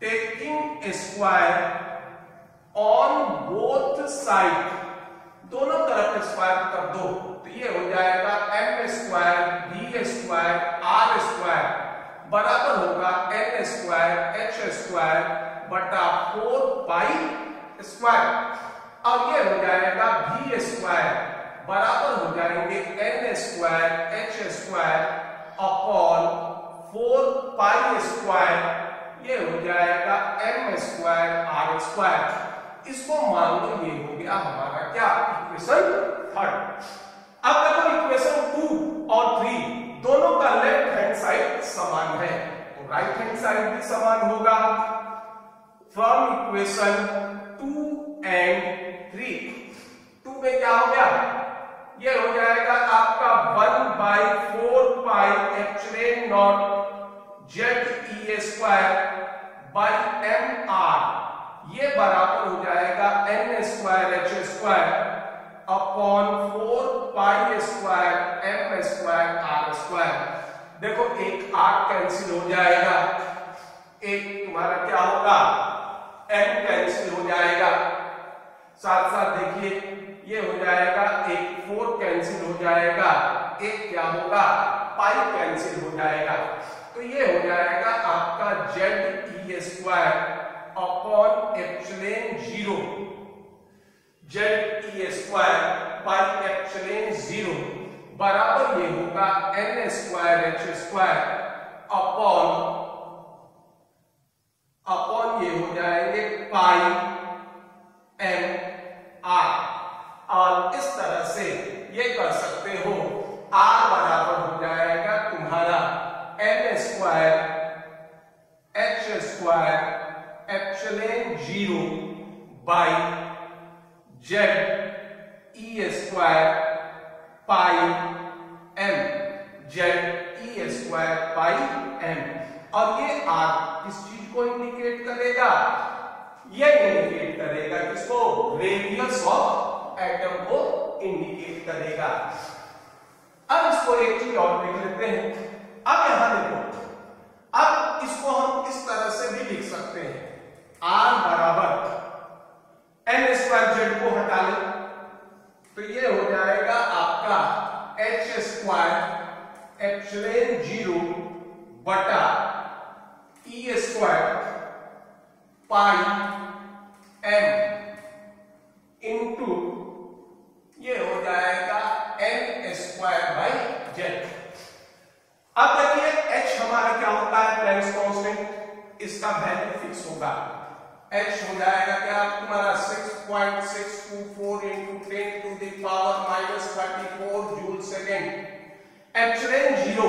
taking square on both side, दोनों तरफ स्क्वायर कर दो तो ये हो जाएगा m² v² r² बराबर होगा n²h²/4π²। और ये हो जाएगा v² बराबर हो जाएंगे n²h²/4π², ये हो जाएगा m²r²। इसको मान लो ये हो गया हमारा क्या? इक्वेशन 3। अब देखो इक्वेशन 2 और 3 दोनों का लेफ्ट हैंड साइड समान है, तो राइट हैंड साइड भी समान होगा। फ्रॉम इक्वेशन 2 एंड 3, 2 में क्या हो गया? ये हो जाएगा आपका 1/4πε0 Ze²/mr, ये बराबर हो जाएगा n²h²/4π²m²r²। देखो एक r कैंसिल हो जाएगा, एक तुम्हारा क्या होगा? m कैंसिल हो जाएगा। साथ साथ देखिए ये हो जाएगा, एक 4 कैंसिल हो जाएगा, एक क्या होगा? पाई कैंसिल हो जाएगा। तो ये हो जाएगा आपका Ze² अपॉन ε0, Ze²/ε0 बराबर ये होगा n²h² अपॉन ये हो जाएंगे पाई m r। और इस तरह से ये कर सकते हो, r बराबर हो जाएगा तुम्हारा n²h² ε0 by Ze²πm, Ze²πm। और ये r किस चीज को इंडिकेट करेगा? ये इंडिकेट करेगा किसको? रेडियस ऑफ एटम को इंडिकेट करेगा। अब इसको एक चीज और देख लेते हैं। अब यहां देखो, अब इसको हम इस तरह से भी लिख सकते हैं, r बराबर n² को हटा ले तो ये हो जाएगा आपका h²ε0 बटा e²πm इंटू ये हो जाएगा n²/z। अब देखिए h हमारा क्या होता है? प्लैंक्स कांस्टेंट, इसका वैल्यू फिक्स होगा। h हो जाएगा क्या तुम्हारा? 6.624 into 10⁻⁻34 जूल सेकेंड। ε0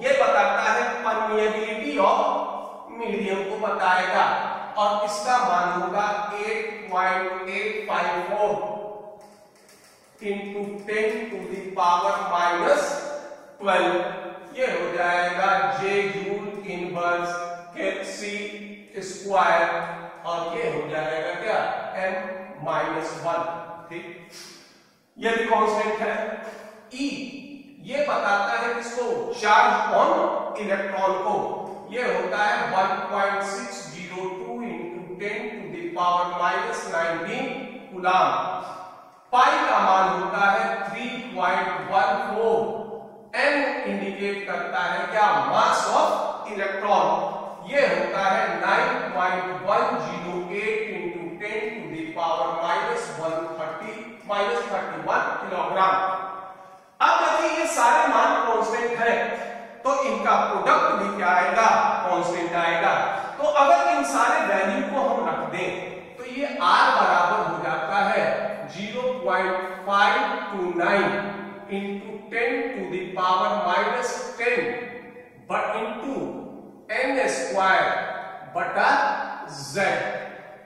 ये बताता है परमिएबिलिटी ऑफ मीडियम को बताएगा और इसका मान होगा 8.854 इंटू 10 टू द पावर -12। ये हो जाएगा जे जूल इनवर्स सी स्क्वायर और ये हो जाएगा क्या m-1। ठीक, ये भी कांस्टेंट है। E ये बताता है किसको, चार्ज ऑन इलेक्ट्रॉन को। ये होता है 1.602 into 10 to the power -19 coulomb. Pi का मान होता है 3.14। m इंडिकेट करता है क्या, मास ऑफ इलेक्ट्रॉन। ये होता है 9.108 into 10 to the power -31 kilogram. अब देखिए ये सारे मान कांस्टेंट है तो इनका प्रोडक्ट भी क्या आएगा, कांस्टेंट आएगा। तो अगर इन सारे वैल्यू को हम रख दें तो ये r बराबर हो जाता है 0.529 into 10 to the power -10 but into n square बटा z।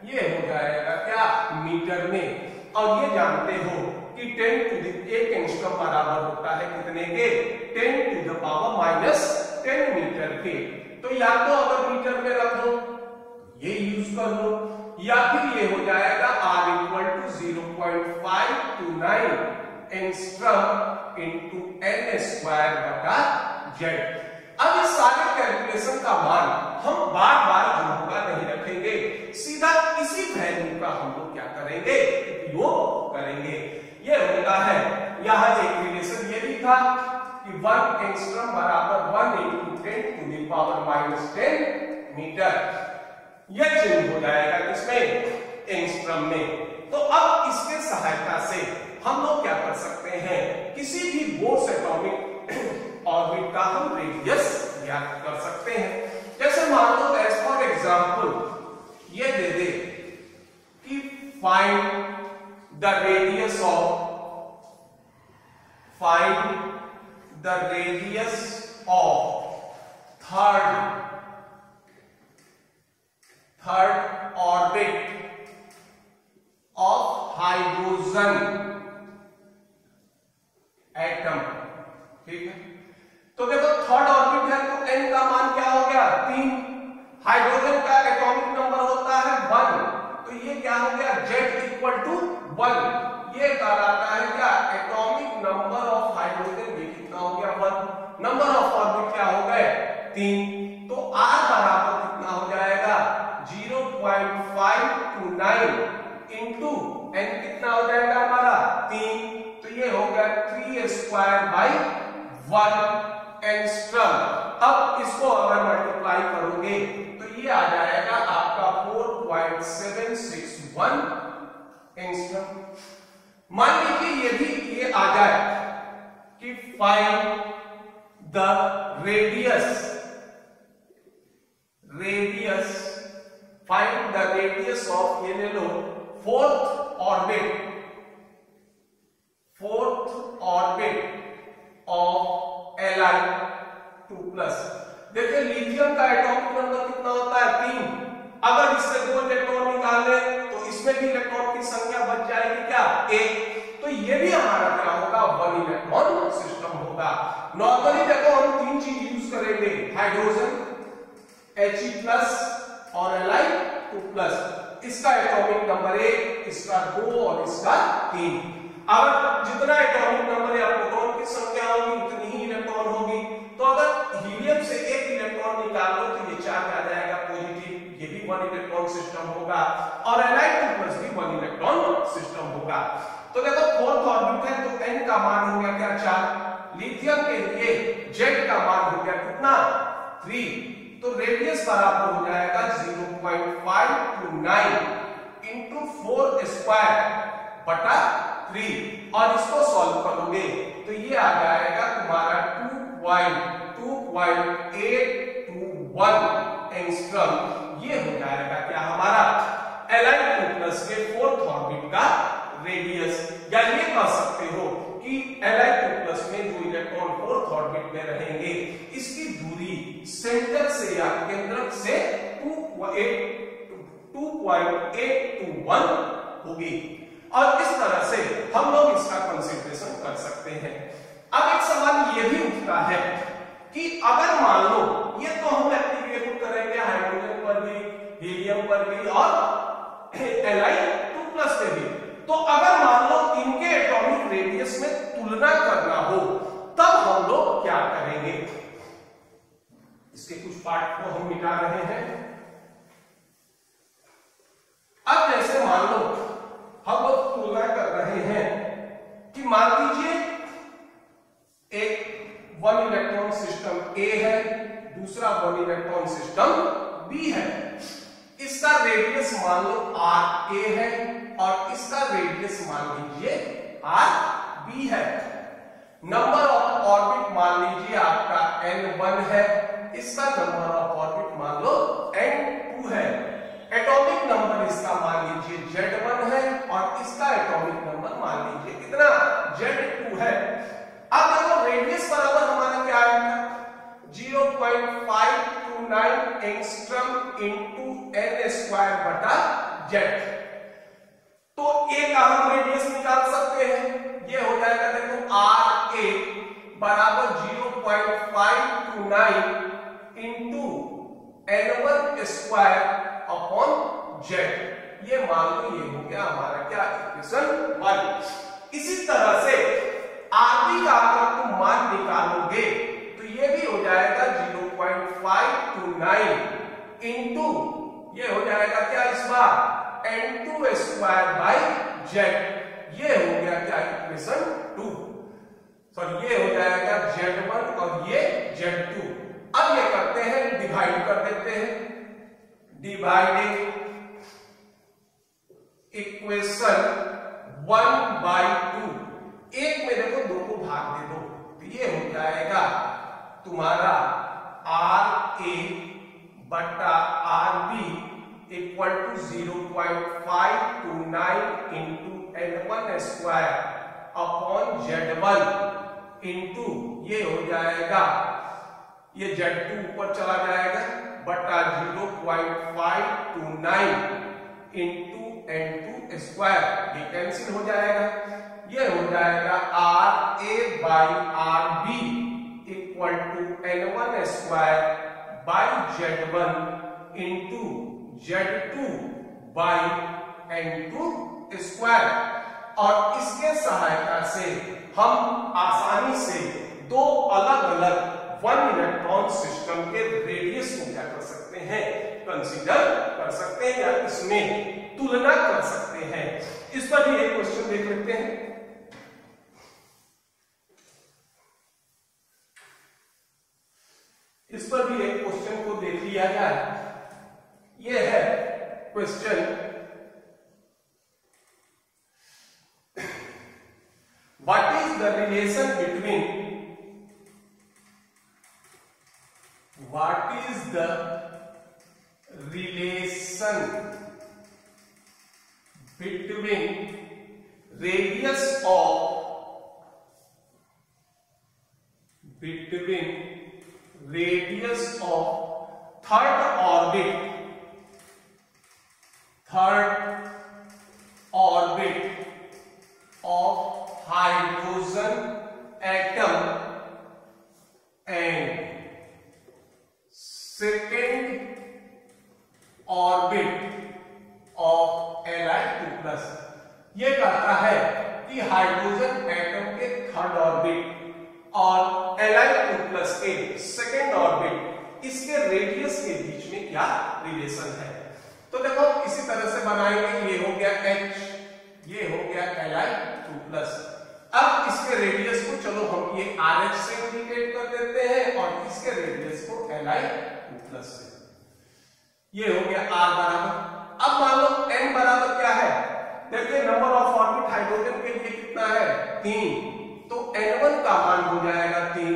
ये हो जाएगा क्या, मीटर में। और ये जानते हो कि 10 टू द 1 एंगस्ट्रॉम बराबर होता है कितने के, 10 टू द पावर -10 मीटर के। तो या तो अगर मीटर में रख दो ये यूज कर लो, या फिर ये हो जाएगा r equal to 0.529 angstrom into n square बटा z। अब इस सारे कैलकुलेशन का मान हम बार बार जो होगा नहीं रखेंगे, सीधा इसी वैल्यू का हम लोग क्या करेंगे, उपयोग करेंगे। ये होता है, यहां एक रिलेशन ये भी था कि 1 एंगस्ट्रॉम बराबर 1 into 10 to the power -10 metre. यह चेंज हो जाएगा किसमें, एंगस्ट्रॉम में। तो अब इसके सहायता से हम लोग क्या कर सकते हैं, किसी भी बोर्स एटॉमिक ऑर्बिट का हम रेडियस ज्ञात कर सकते हैं। जैसे मान लो एज फॉर एग्जांपल ये दे दे कि find the radius of third orbit of hydrogen atom. ठीक है, तो देखो थर्ड ऑर्बिट है तो n का मान क्या हो गया, 3। हाइड्रोजन का एटॉमिक नंबर होता है 1, तो ये क्या हो गया, Z इक्वल टू 1। ये कहलाता है क्या, एटॉमिक नंबर ऑफ हाइड्रोजन। ये कितना हो गया, 1। नंबर ऑफ ऑर्बिट क्या हो गए, 3। तो R बराबर कितना हो जाएगा, 0.529 इंटू n कितना हो जाएगा हमारा, 3। तो ये हो गया 3 स्क्वायर बाई 1 एंगस्ट्रॉम। अब इसको अगर मल्टीप्लाई करोगे तो ये आ जाएगा आपका 4.761 एंगस्ट्रॉम। मान लीजिए यदि ये आ जाए कि फाइंड द रेडियस ऑफ, ये ले लो, फोर्थ ऑर्बिट ऑफ Li2+। देखिए लिथियम का एटॉमिक नंबर कितना होता है, 3। अगर इससे 2 इलेक्ट्रॉन निकाले तो इसमें भी इलेक्ट्रॉन की संख्या बच जाएगी क्या, 1। तो ये भी हमारा क्या होगा, 1 इलेक्ट्रॉन सिस्टम होगा। नॉर्मली देखो हम 3 चीज यूज करेंगे, हाइड्रोजन He+ और Li2+। इसका एटॉमिक नंबर 1, इसका 2 और इसका 3। अगर जितना एटॉमिक नंबर या प्रोटॉन की संख्या होगी उतनी ही इलेक्ट्रॉन होगी। तो अगर हीलियम से 1 इलेक्ट्रॉन निकाल लो तो ये चार्ज आ जाएगा पॉजिटिव, ये भी 1 इलेक्ट्रॉन सिस्टम होगा। और Li2+ भी 1 इलेक्ट्रॉन सिस्टम होगा। तो देखो फोर्थ ऑर्बिट है तो n का मान हो गया क्या, 4। लिथियम के लिए Z का मान हो गया कितना, 3। तो रेडियस बराबर हो जाएगा 0.529 इंटू 4 स्क्वायर बटा 3। और इसको सॉल्व करोगे तो ये आ जाएगा तुम्हारा 2.2821 एंगस्ट्रॉम। ये हो जाएगा क्या हमारा Li2+ के फोर्थ ऑर्बिट का रेडियस। या ये कह सकते हो कि Li2+ में जो इलेक्ट्रॉन फोर्थ ऑफ ऑर्बिट में रहेंगे। इसकी दूरी सेंटर से या केंद्रक से 2.821 होगी। और इस तरह से हम लोग इसका कंसीडरेशन कर सकते हैं। अब एक सवाल ये भी उठता है कि अगर मान लो, ये तो हम एप्लीकेट करेंगे हाइड्रोजन पर भी, हीलियम पर भी और Li2+ पे भी, तो अगर मान लो इनके एटॉमिक रेडियस में तुलना करना हो तब हम लोग क्या करेंगे? इसके कुछ पार्ट को हम मिटा रहे हैं। अब जैसे मान लो हम लोग तुलना कर रहे हैं कि मान लीजिए एक 1 इलेक्ट्रॉन सिस्टम A है, दूसरा 1 इलेक्ट्रॉन सिस्टम B है। इसका रेडियस मान लो RA है और इसका रेडियस मान लीजिए RB है। नंबर ऑफ ऑर्बिट मान लीजिए आपका N1 है, इसका नंबर ऑफ ऑर्बिट मान लो N2 है। एटॉमिक नंबर इसका मान लीजिए Z1 है और इसका एटॉमिक नंबर मान लीजिए कितना Z2 है। अब देखो रेडियस बराबर हमारा क्या आएगा? 0.529 एंगस्ट्रॉम इनटू n² बटा Z। तो A का हम रेडियस निकाल सकते हैं, ये हो जाएगा देखो RA बराबर 0.529 इनटू n1² अपॉन Z। ये मान लो ये हो गया हमारा क्या इक्वेशन 1। इसी तरह से RB का अगर तुम मान निकालोगे तो ये भी हो जाएगा 0.529 इनटू ये हो जाएगा क्या इस बार n2² बाई Z। ये हो गया क्या इक्वेशन 2। सॉरी ये हो जाएगा Z1 और ये Z2। अब ये करते हैं डिवाइड कर देते हैं। Dividing equation 1/2। एक में देखो 2 को भाग दे दो तो ये हो जाएगा तुम्हारा RA बटा RB equal to 0.529 into n1² upon Z1 into ये हो जाएगा, ये Z2 ऊपर चला जाएगा बटा 0.529 इंटू n2², ये कैंसिल हो जाएगा। ये हो जाएगा RA by RB equal to n1² by Z1 into Z2 by n2²। और इसके सहायता से हम आसानी से दो अलग अलग 1 इलेक्ट्रॉन सिस्टम के रेडियस को क्या कर सकते हैं? कंसीडर कर सकते हैं या इसमें तुलना कर सकते हैं। इस पर भी एक क्वेश्चन देख लेते हैं। इस पर भी एक क्वेश्चन को देख लिया जाए। यह है question, what is the relation between radius of third orbit of hydrogen atom and second orbit of Li2+। ये कहता है कि हाइड्रोजन एटम के थर्ड ऑर्बिट और Li2+ के सेकेंड ऑर्बिट, इसके रेडियस के बीच में क्या रिलेशन है। तो देखो इसी तरह से बनाएंगे। ये हो गया H, ये हो गया Li2+। अब इसके रेडियस को चलो हम ये RH से इंडिकेट कर देते हैं और इसके रेडियस को Li2+ से। ये हो गया R बराबर। अब मान लो n बराबर क्या है? देखिए नंबर ऑफ ऑर्बिट हाइड्रोजन के लिए कितना है? 3। तो n1 का मान हो जाएगा 3,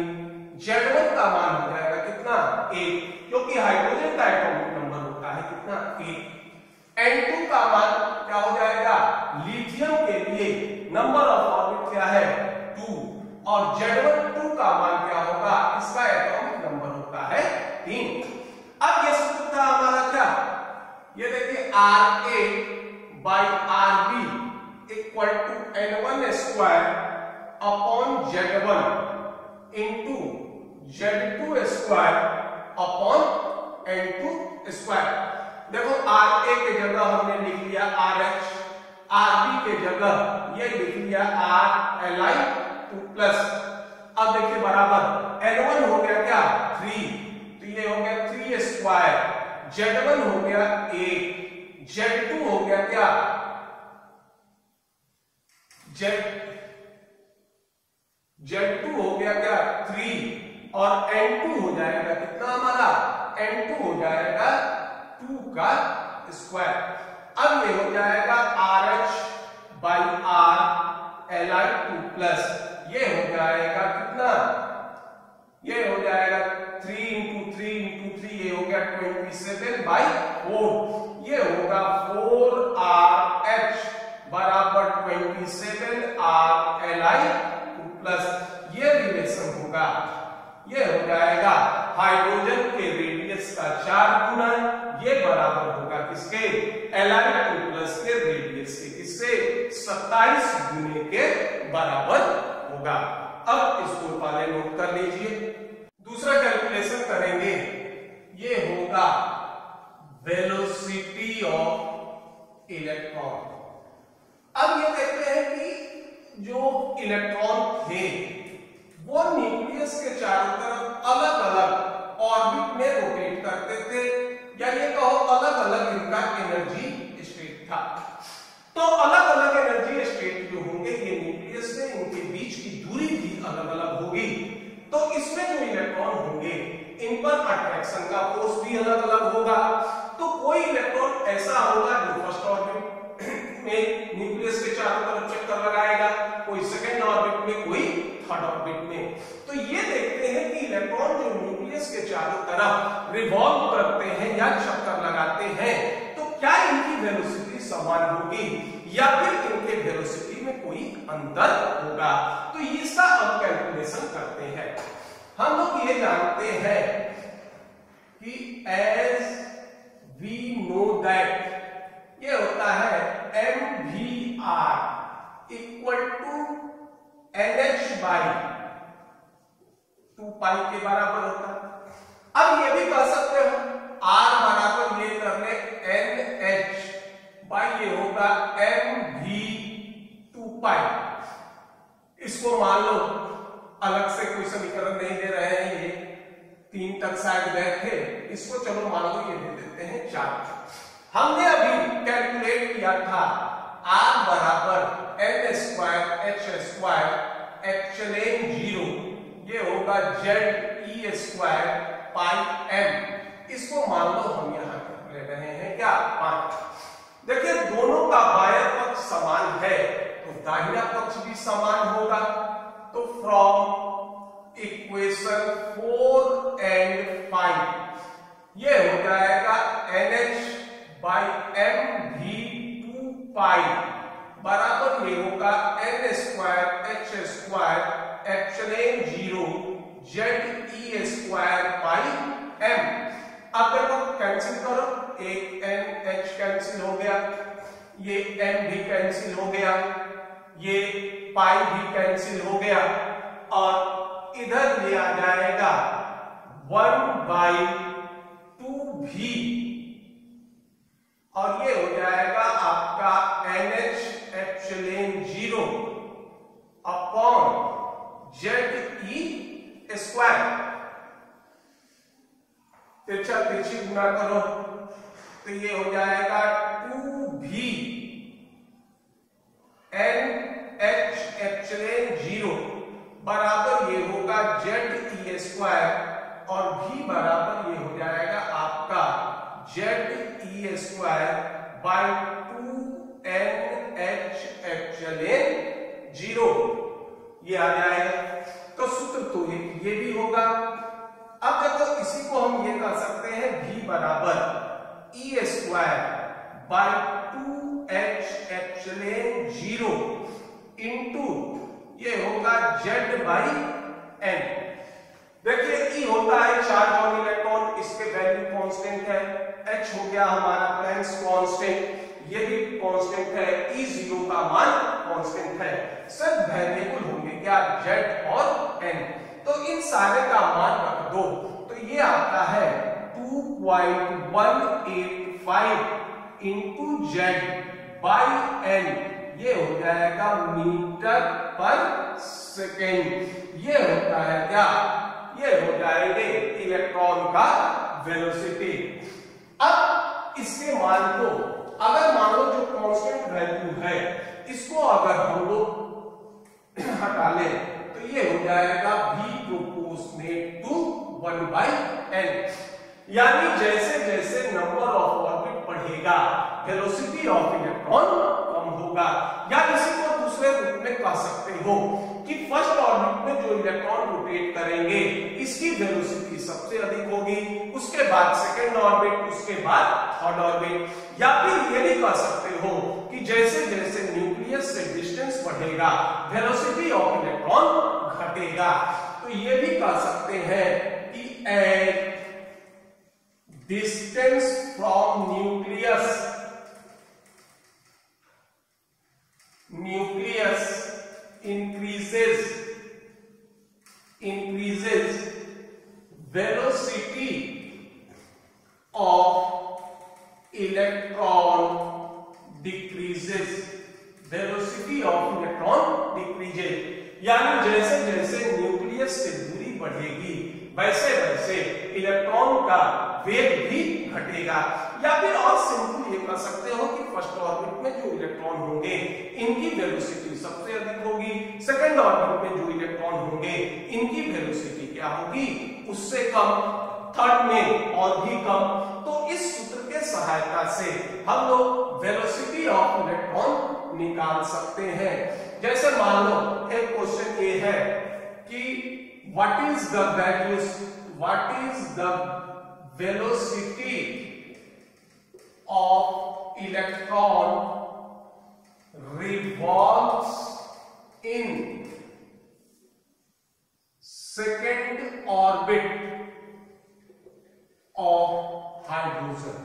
Z1 का मान हो जाएगा कितना? 1, क्योंकि हाइड्रोजन का एटॉमिक नंबर होता है कितना? 1। n2 का मान क्या हो जाएगा? लिथियम के लिए नंबर ऑफ ऑर्बिट क्या है? 2। और Z12 का मान क्या होगा, इसका एटॉमिक नंबर होता है 3। अब ये सूत्र था हमारा क्या, ये देखिए Ra by Rb equal to N1 square upon Z1 into Z2 square upon N2 square. देखो Ra के जगह हमने लिख लिया RH, Rb के जगह ये लिख लिया RLi प्लस। अब देखिए बराबर N1 हो गया क्या 3, तो ये हो गया 3 स्क्वायर, Z1 हो गया 8, Z2 हो गया क्या Z2 हो गया क्या 3 और N2 हो जाएगा कितना हमारा, N2 हो जाएगा 2 का स्क्वायर। अब ये हो जाएगा RH by R Li2 plus, ये हो जाएगा कितना, ये हो जाएगा 3 into 3 into 3, ये हो गया 27 by 4, ये होगा 4RH बराबर 27 RLi2 प्लस, ये रिलेशन होगा, ये हो जाएगा हाइड्रोजन के रेडियस का 4 गुना, ये बराबर होगा किसके, Li2 प्लस के रेडियस के, किससे 27 गुने के बराबर होगा। अब इसको पहले नोट कर लीजिए। दूसरा कैलकुलेशन करेंगे, ये होगा वेलोसिटी ऑफ इलेक्ट्रॉन। अब ये देखते हैं कि जो इलेक्ट्रॉन थे वो न्यूक्लियस के चारों तरफ अलग अलग ऑर्बिट में रोटेट करते थे, या ये कहो अलग अलग इनका एनर्जी स्टेट था। तो अलग अलग एनर्जी स्टेट जो होंगे ये न्यूक्लियस में इनके बीच की दूरी भी अलग अलग होगी, तो इसमें जो इलेक्ट्रॉन होंगे इन पर अट्रैक्शन का फोर्स भी अलग अलग होगा। तो कोई इलेक्ट्रॉन ऐसा होगा जो फर्स्ट ऑर्बिट में न्यूक्लियस के चारों तरफ चक्कर लगाएगा, कोई सेकंड ऑर्बिट में, कोई थर्ड ऑर्बिट में। तो ये देखते हैं कि इलेक्ट्रॉन जो न्यूक्लियस के चारों तरफ रिवॉल्व करते हैं या चक्कर लगाते हैं, तो क्या इनकी वेलोसिटी समान होगी या फिर इनके वेलोसिटी में कोई अंतर होगा। तो इसका अब कैलकुलेशन करते हैं। हम लोग ये जानते हैं कि एज वी नो दैट ये होता है mvr equal to NH by 2 pi के बराबर होता है। अब ये भी कह सकते हो R बराबर ये कर ले NH बाई ये होगा mv 2 पाई। इसको मान लो अलग से कोई समीकरण नहीं दे रहे हैं, ये 3 तक शायद गए थे, इसको चलो मान लो ये दे देते हैं 4। हमने अभी कैलकुलेट किया था R बराबर n square h square actual 0, ये होगा ZE स्क्वायर पाई m। इसको मान लो हम यहां ले रहे हैं क्या 5। देखिए दोनों का बायां पक्ष समान है तो दाहिना पक्ष भी समान होगा। तो फ्रॉम इक्वेशन 4 एंड 5 ये हो जाएगा NH बाई mv 2 पाई बराबर ये होगा n square h square actual 0 ZE square pi m। अब देखो कैंसिल करो, एक NH कैंसिल हो गया, ये m भी कैंसिल हो गया, ये पाई भी कैंसिल हो गया, और इधर ये आ जाएगा 1/2v और ये हो जाएगा आपका NH epsilon 0 upon ZE square. तिरछा तिरछी गुना करो तो ये हो जाएगा 2v NH एप्सिलॉन 0 बराबर ये होगा ZE स्क्वायर और v बराबर ये हो जाएगा आपका ZE square by 2NH epsilon 0 ये आ जाएगा। तो सूत्र तो ये भी होगा। अब देखो इसी को हम ये कर सकते हैं v बराबर E square by 2H epsilon 0 into ये होगा Z/n। देखिए E होता है चार्ज ऑन इलेक्ट्रॉन, इसके वैल्यू कांस्टेंट है। H हो गया हमारा प्लैंक्स कांस्टेंट, ये भी कांस्टेंट है। E0 का मान कांस्टेंट है। सब वेरिएबल होंगे क्या, Z और n। तो इन सारे का मान रख दो, तो ये आता है 2.185 इंटू Z/n, ये हो जाएगा मीटर पर सेकेंड। ये होता है क्या, ये हो जाएंगे इलेक्ट्रॉन का वेलोसिटी। अब इसके मान को अगर मान लो जो कांस्टेंट वैल्यू है इसको अगर हम लोग हटा लें तो ये हो जाएगा v प्रोपोर्शनेट टू 1/n। यानी जैसे जैसे नंबर ऑफ ऑर्बिट बढ़ेगा वेलोसिटी ऑफ इलेक्ट्रॉन कम होगा। या इसी को दूसरे रूप में कह सकते हो कि फर्स्ट ऑर्बिट में जो इलेक्ट्रॉन रोटेट करेंगे इसकी वेलोसिटी सबसे अधिक होगी, उसके बाद सेकेंड ऑर्बिट, उसके बाद थर्ड ऑर्बिट। या फिर ये भी कह सकते हो कि जैसे जैसे न्यूक्लियस से डिस्टेंस बढ़ेगा वेलोसिटी ऑफ इलेक्ट्रॉन घटेगा। तो ये भी कह सकते हैं कि at distance from nucleus increases velocity of electron decreases, velocity of electron decreases। यानी जैसे जैसे न्यूक्लियस से दूरी बढ़ेगी वैसे वैसे इलेक्ट्रॉन का वेग भी घटेगा। या फिर और सिंपल ये कह सकते हो कि फर्स्ट ऑर्बिट में जो इलेक्ट्रॉन होंगे इनकी वेलोसिटी सबसे अधिक होगी, सेकंड ऑर्बिट में जो इलेक्ट्रॉन होंगे इनकी वेलोसिटी क्या होगी, उससे कम, थर्ड में और भी कम। तो इस सूत्र के सहायता से हम लोग वेलोसिटी ऑफ इलेक्ट्रॉन निकाल सकते हैं। जैसे मान लो एक क्वेश्चन ये है कि what is the velocity of electron revolves in second orbit of hydrogen।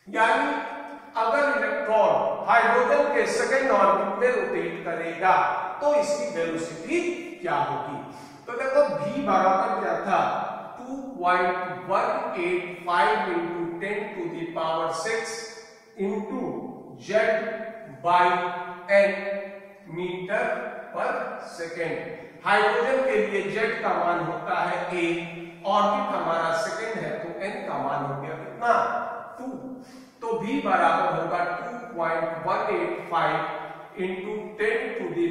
यानी अगर इलेक्ट्रॉन हाइड्रोजन के सेकेंड ऑर्बिट में रोटेट करेगा तो इसकी वेलोसिटी क्या होगी। तो देखो v बराबर क्या था, 2.185 into 10 to the power 6 into Z/n metre पर सेकेंड। हाइड्रोजन के लिए Z का मान होता है a, ऑर्बिट हमारा सेकेंड है तो n का मान हो गया कितना, 2। तो v बराबर होगा 2.185 into 10 to the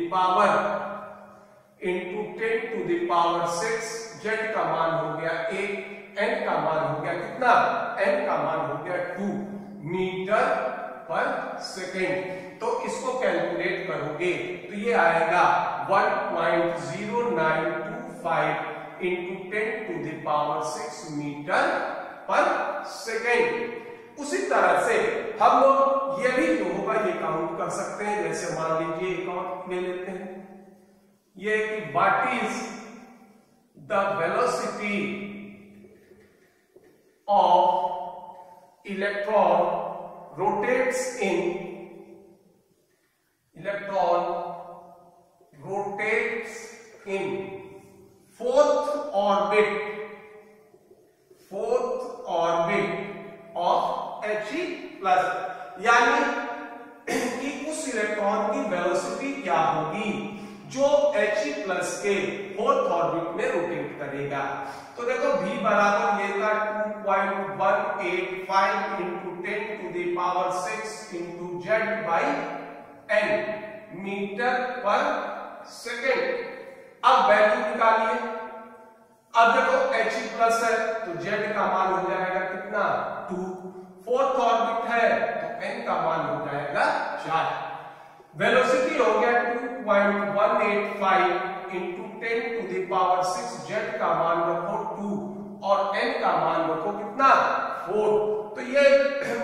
power 6, Z का मान हो गया 1, n का मान हो गया कितना, n का मान हो गया 2 मीटर पर सेकेंड। तो इसको कैलकुलेट करोगे तो ये आएगा 1.0925 into 10 to the power 6 metre पर सेकेंड। उसी तरह से हम लोग ये भी जो होगा ये काउंट कर सकते हैं। जैसे मान लीजिए काउंट ले लेते हैं ये कि what is the velocity of electron rotates in fourth orbit of He+। यानी कि उस इलेक्ट्रॉन की वेलोसिटी क्या होगी जो He+ के फोर्थ ऑर्बिट में रोटेट करेगा। तो देखो v बराबर ये था 2.185 into 10 to the power 6 into Z/n metre पर सेकेंड। अब वैल्यू निकालिए। अब देखो He+ है तो Z का मान हो जाएगा कितना, 2। फोर्थ ऑर्बिट है तो n का मान हो जाएगा 4। वेलोसिटी हो गया 2.185 into 10 to the power 6, Z का मान रखो 2 और n का मान रखो कितना, 4। तो ये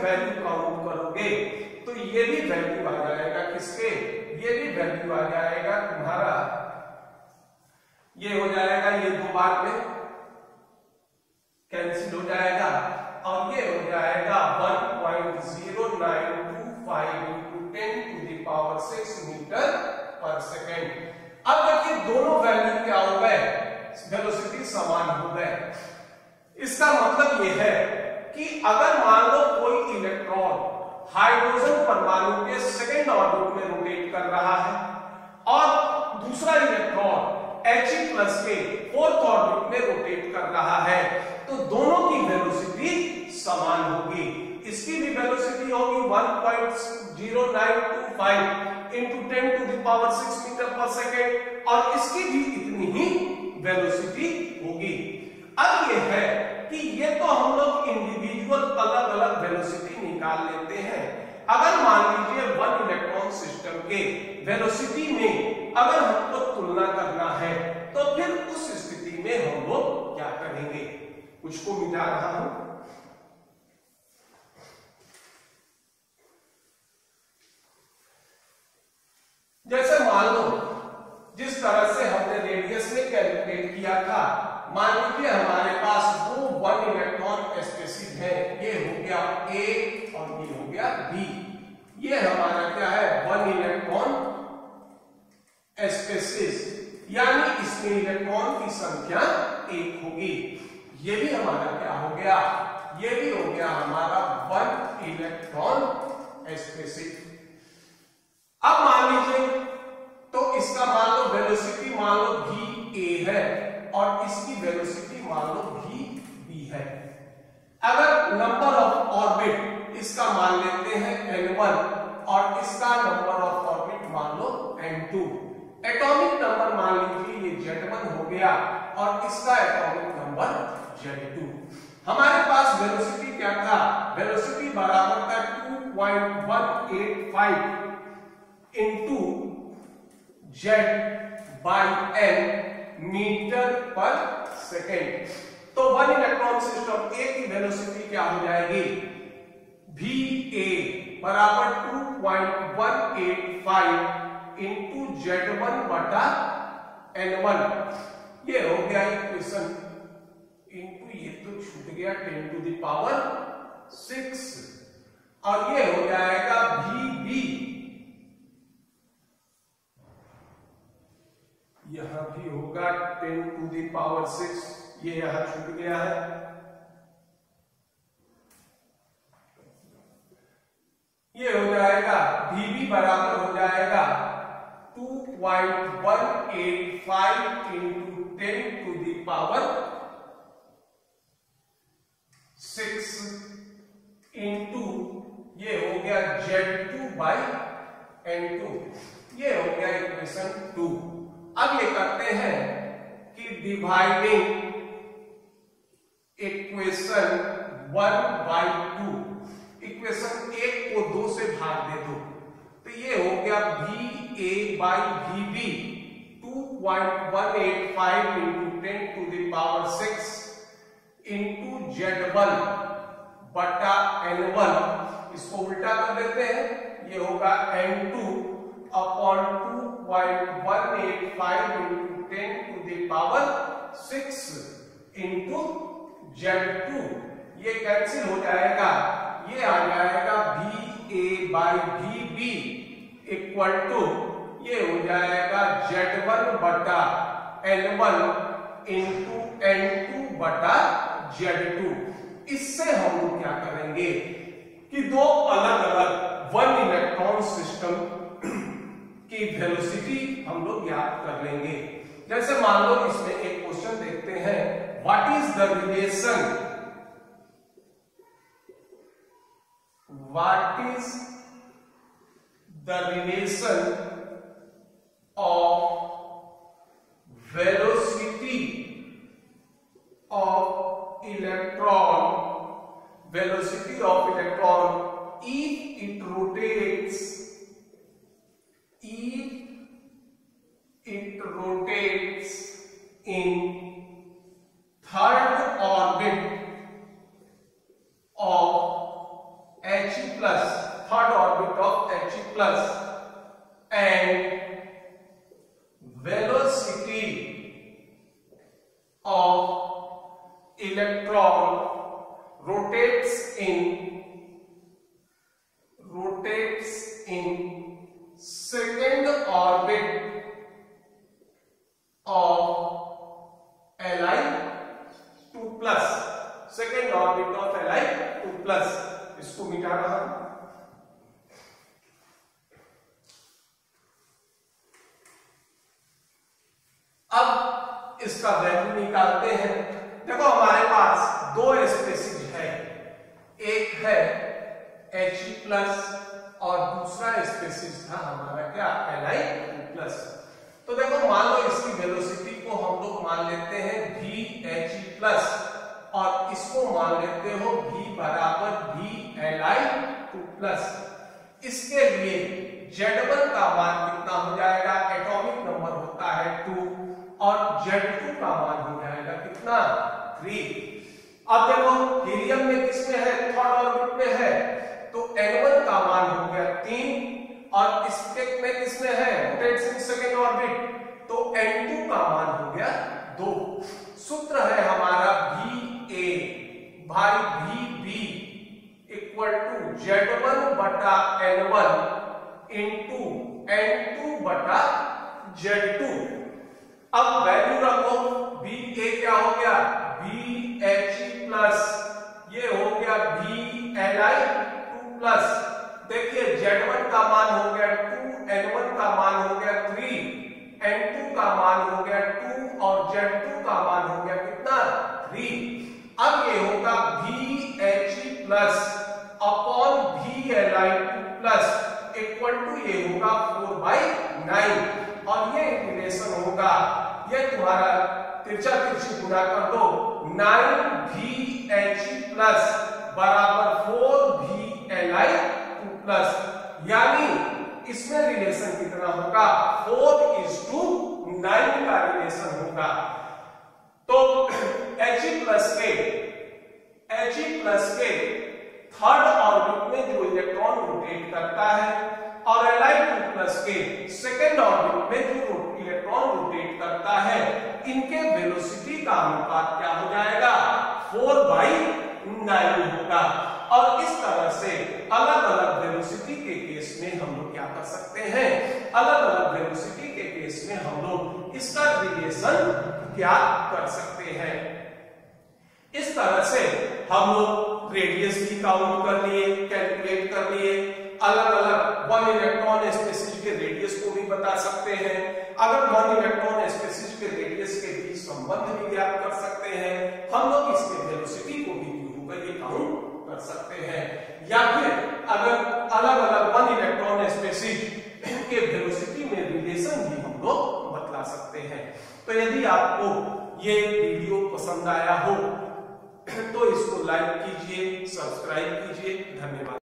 वैल्यू काउंट करोगे तो ये भी वैल्यू आ जाएगा किसके, ये भी वैल्यू आ जाएगा तुम्हारा, ये हो जाएगा, ये 2 बार में कैंसिल हो जाएगा और ये हो जाएगा 1.0925 into 10 to the power 6 metre पर सेकेंड। अब देखिए दोनों वैल्यू क्या हो गए, वेलोसिटी समान हो गए। इसका मतलब ये है कि अगर मान लो कोई इलेक्ट्रॉन हाइड्रोजन परमाणु के सेकेंड ऑर्बिट में रोटेट कर रहा है और दूसरा इलेक्ट्रॉन He+ के फोर्थ ऑर्बिट में रोटेट कर रहा है, तो दोनों की वेलोसिटी समान होगी। इसकी भी वेलोसिटी होगी 1.0925 into 10 to the power 6 metre पर सेकेंड और इसकी भी इतनी ही वेलोसिटी होगी। अब ये है कि ये तो हम लोग इंडिविजुअल अलग अलग वेलोसिटी निकाल लेते हैं। अगर मान लीजिए 1 इलेक्ट्रॉन सिस्टम के वेलोसिटी में अगर हमको तुलना करना है तो फिर उस स्थिति में हम लोग क्या करेंगे, कुछ को मिटा रहा हूं। जैसे मान लो जिस तरह से हमने रेडियस में कैलकुलेट किया था, मान लीजिए हमारे पास 2 1 इलेक्ट्रॉन स्पेसिस है, ये हो गया A और ये हो गया B। ये हमारा क्या है 1 इलेक्ट्रॉन स्पेसिस, यानी इसमें इलेक्ट्रॉन की संख्या 1 होगी। ये भी हमारा क्या हो गया, ये भी हो गया हमारा 1 इलेक्ट्रॉन स्पेसिस। अब मान लीजिए तो इसका मान लो वेलोसिटी मान लो VA है और इसकी वेलोसिटी मान लो VB है। अगर नंबर ऑफ ऑर्बिट इसका मान लेते हैं N1 और इसका नंबर ऑफ ऑर्बिट मान लो N2। एटॉमिक नंबर मान लीजिए ये Z1 हो गया और इसका एटॉमिक नंबर Z2। हमारे पास वेलोसिटी क्या था, वेलोसिटी बराबर था 2.185 into Z/N मीटर पर सेकेंड। तो 1 इलेक्ट्रॉन सिस्टम A की वेलोसिटी क्या हो जाएगी, VA बराबर 2.185 into Z1/N1। ये हो गया इक्वेशन, इनटू ये तो छूट गया 10 to the power 6 और ये हो जाएगा VB, यहां भी होगा 10 to the power 6, ये यहां छूट गया है। ये हो जाएगा VB बराबर हो जाएगा 2.185 into 10 to the power 6 into ये हो गया Z2/N2। ये हो गया इक्वेशन 2। अब ये करते हैं कि डिवाइडिंग इक्वेशन 1/2, इक्वेशन 1 को 2 से भाग दे दो तो ये हो गया VA/VB 2.185 into 10 to the power 6 into Z1/N1। इसको उल्टा कर देते हैं, ये होगा N2/2.185 into 10 to the power 6 into Z2। ये कैंसिल हो जाएगा, ये आ जाएगा VA/VB इक्वल टू ये हो जाएगा Z1/N1 into N2/Z2। इससे हम लोग क्या करेंगे कि दो अलग अलग 1 इलेक्ट्रॉन सिस्टम की वेलोसिटी हम लोग याद कर लेंगे। जैसे मान लो इसमें एक क्वेश्चन देखते हैं, what is the relation, what is the relation of velocity of electron, velocity of electron if it rotates in third orbit of He+, third orbit of He plus and velocity of electron rotates in second orbit of Li2 plus, second orbit of Li2 plus। इसको मिटा रहा हूं। अब इसका value निकालते हैं। देखो हमारे पास दो स्पेसीज है, एक है He प्लस और दूसरा स्पेसीज था हमारा क्या, Li2 प्लस। तो देखो मान लो इसकी वेलोसिटी को हम लोग मान लेते हैं He प्लस और इसको मान लेते हो V बराबर Li2 प्लस। इसके लिए Z1 का मान कितना हो जाएगा, एटॉमिक नंबर होता है 2 और Z2 का मान हो जाएगा कितना, 3। अब देखो हीलियम में किसमें है, थर्ड ऑर्बिट में है, तो N1 का मान हो गया 3 और स्पेक में किसमें है, रोटेट्स इन सेकंड ऑर्बिट, तो N2 का मान हो गया 2। सूत्र है हमारा VA भाई VB इक्वल टू Z1 बटा N1 इंटू N2 बटा Z2। अब वैल्यू रखो, VA क्या हो गया, VHE प्लस, ये हो गया VLi2 प्लस। देखिए Z1 का मान हो गया 2, N1 का मान हो गया 3, N2 का मान हो गया 2 और Z2 का मान हो गया कितना, 3। अब ये होगा VHE plus upon VLi2 plus equal to ये होगा 4/9 और ये रिलेशन होगा, ये तुम्हारा तिरछा तिरछी गुणा कर दो, 9VHE प्लस बराबर 4VLi2 प्लस, यानी इसमें रिलेशन कितना होगा, 4:9 का रिलेशन होगा। तो He प्लस के थर्ड ऑर्बिट में जो इलेक्ट्रॉन रोटेट करता है और Li2 प्लस के सेकेंड ऑर्बिट में जो इलेक्ट्रॉन रोटेट करता है, इनके वेलोसिटी का अनुपात क्या हो जाएगा, 4/9 होगा। और इस तरह से अलग अलग वेलोसिटी के केस में हम लोग क्या कर सकते हैं, अलग अलग वेलोसिटी के केस में हम लोग इसका रिलेशन ज्ञात कर सकते हैं। इस तरह से हम लोग रेडियस भी काउंट कर लिए, कैलकुलेट कर लिए, अलग अलग 1 इलेक्ट्रॉन स्पेसीज के रेडियस को भी बता सकते हैं। अगर 1 इलेक्ट्रॉन स्पेसीज के रेडियस के बीच संबंध भी ज्ञात कर सकते हैं। हम लोग इसके वेलोसिटी को भी ये काउंट कर सकते हैं, या फिर अगर अलग अलग 1 इलेक्ट्रॉन स्पेसीज के वेलोसिटी में रिलेशन भी हम लोग बतला सकते हैं। तो यदि आपको ये वीडियो पसंद आया हो तो इसको लाइक कीजिए, सब्सक्राइब कीजिए। धन्यवाद।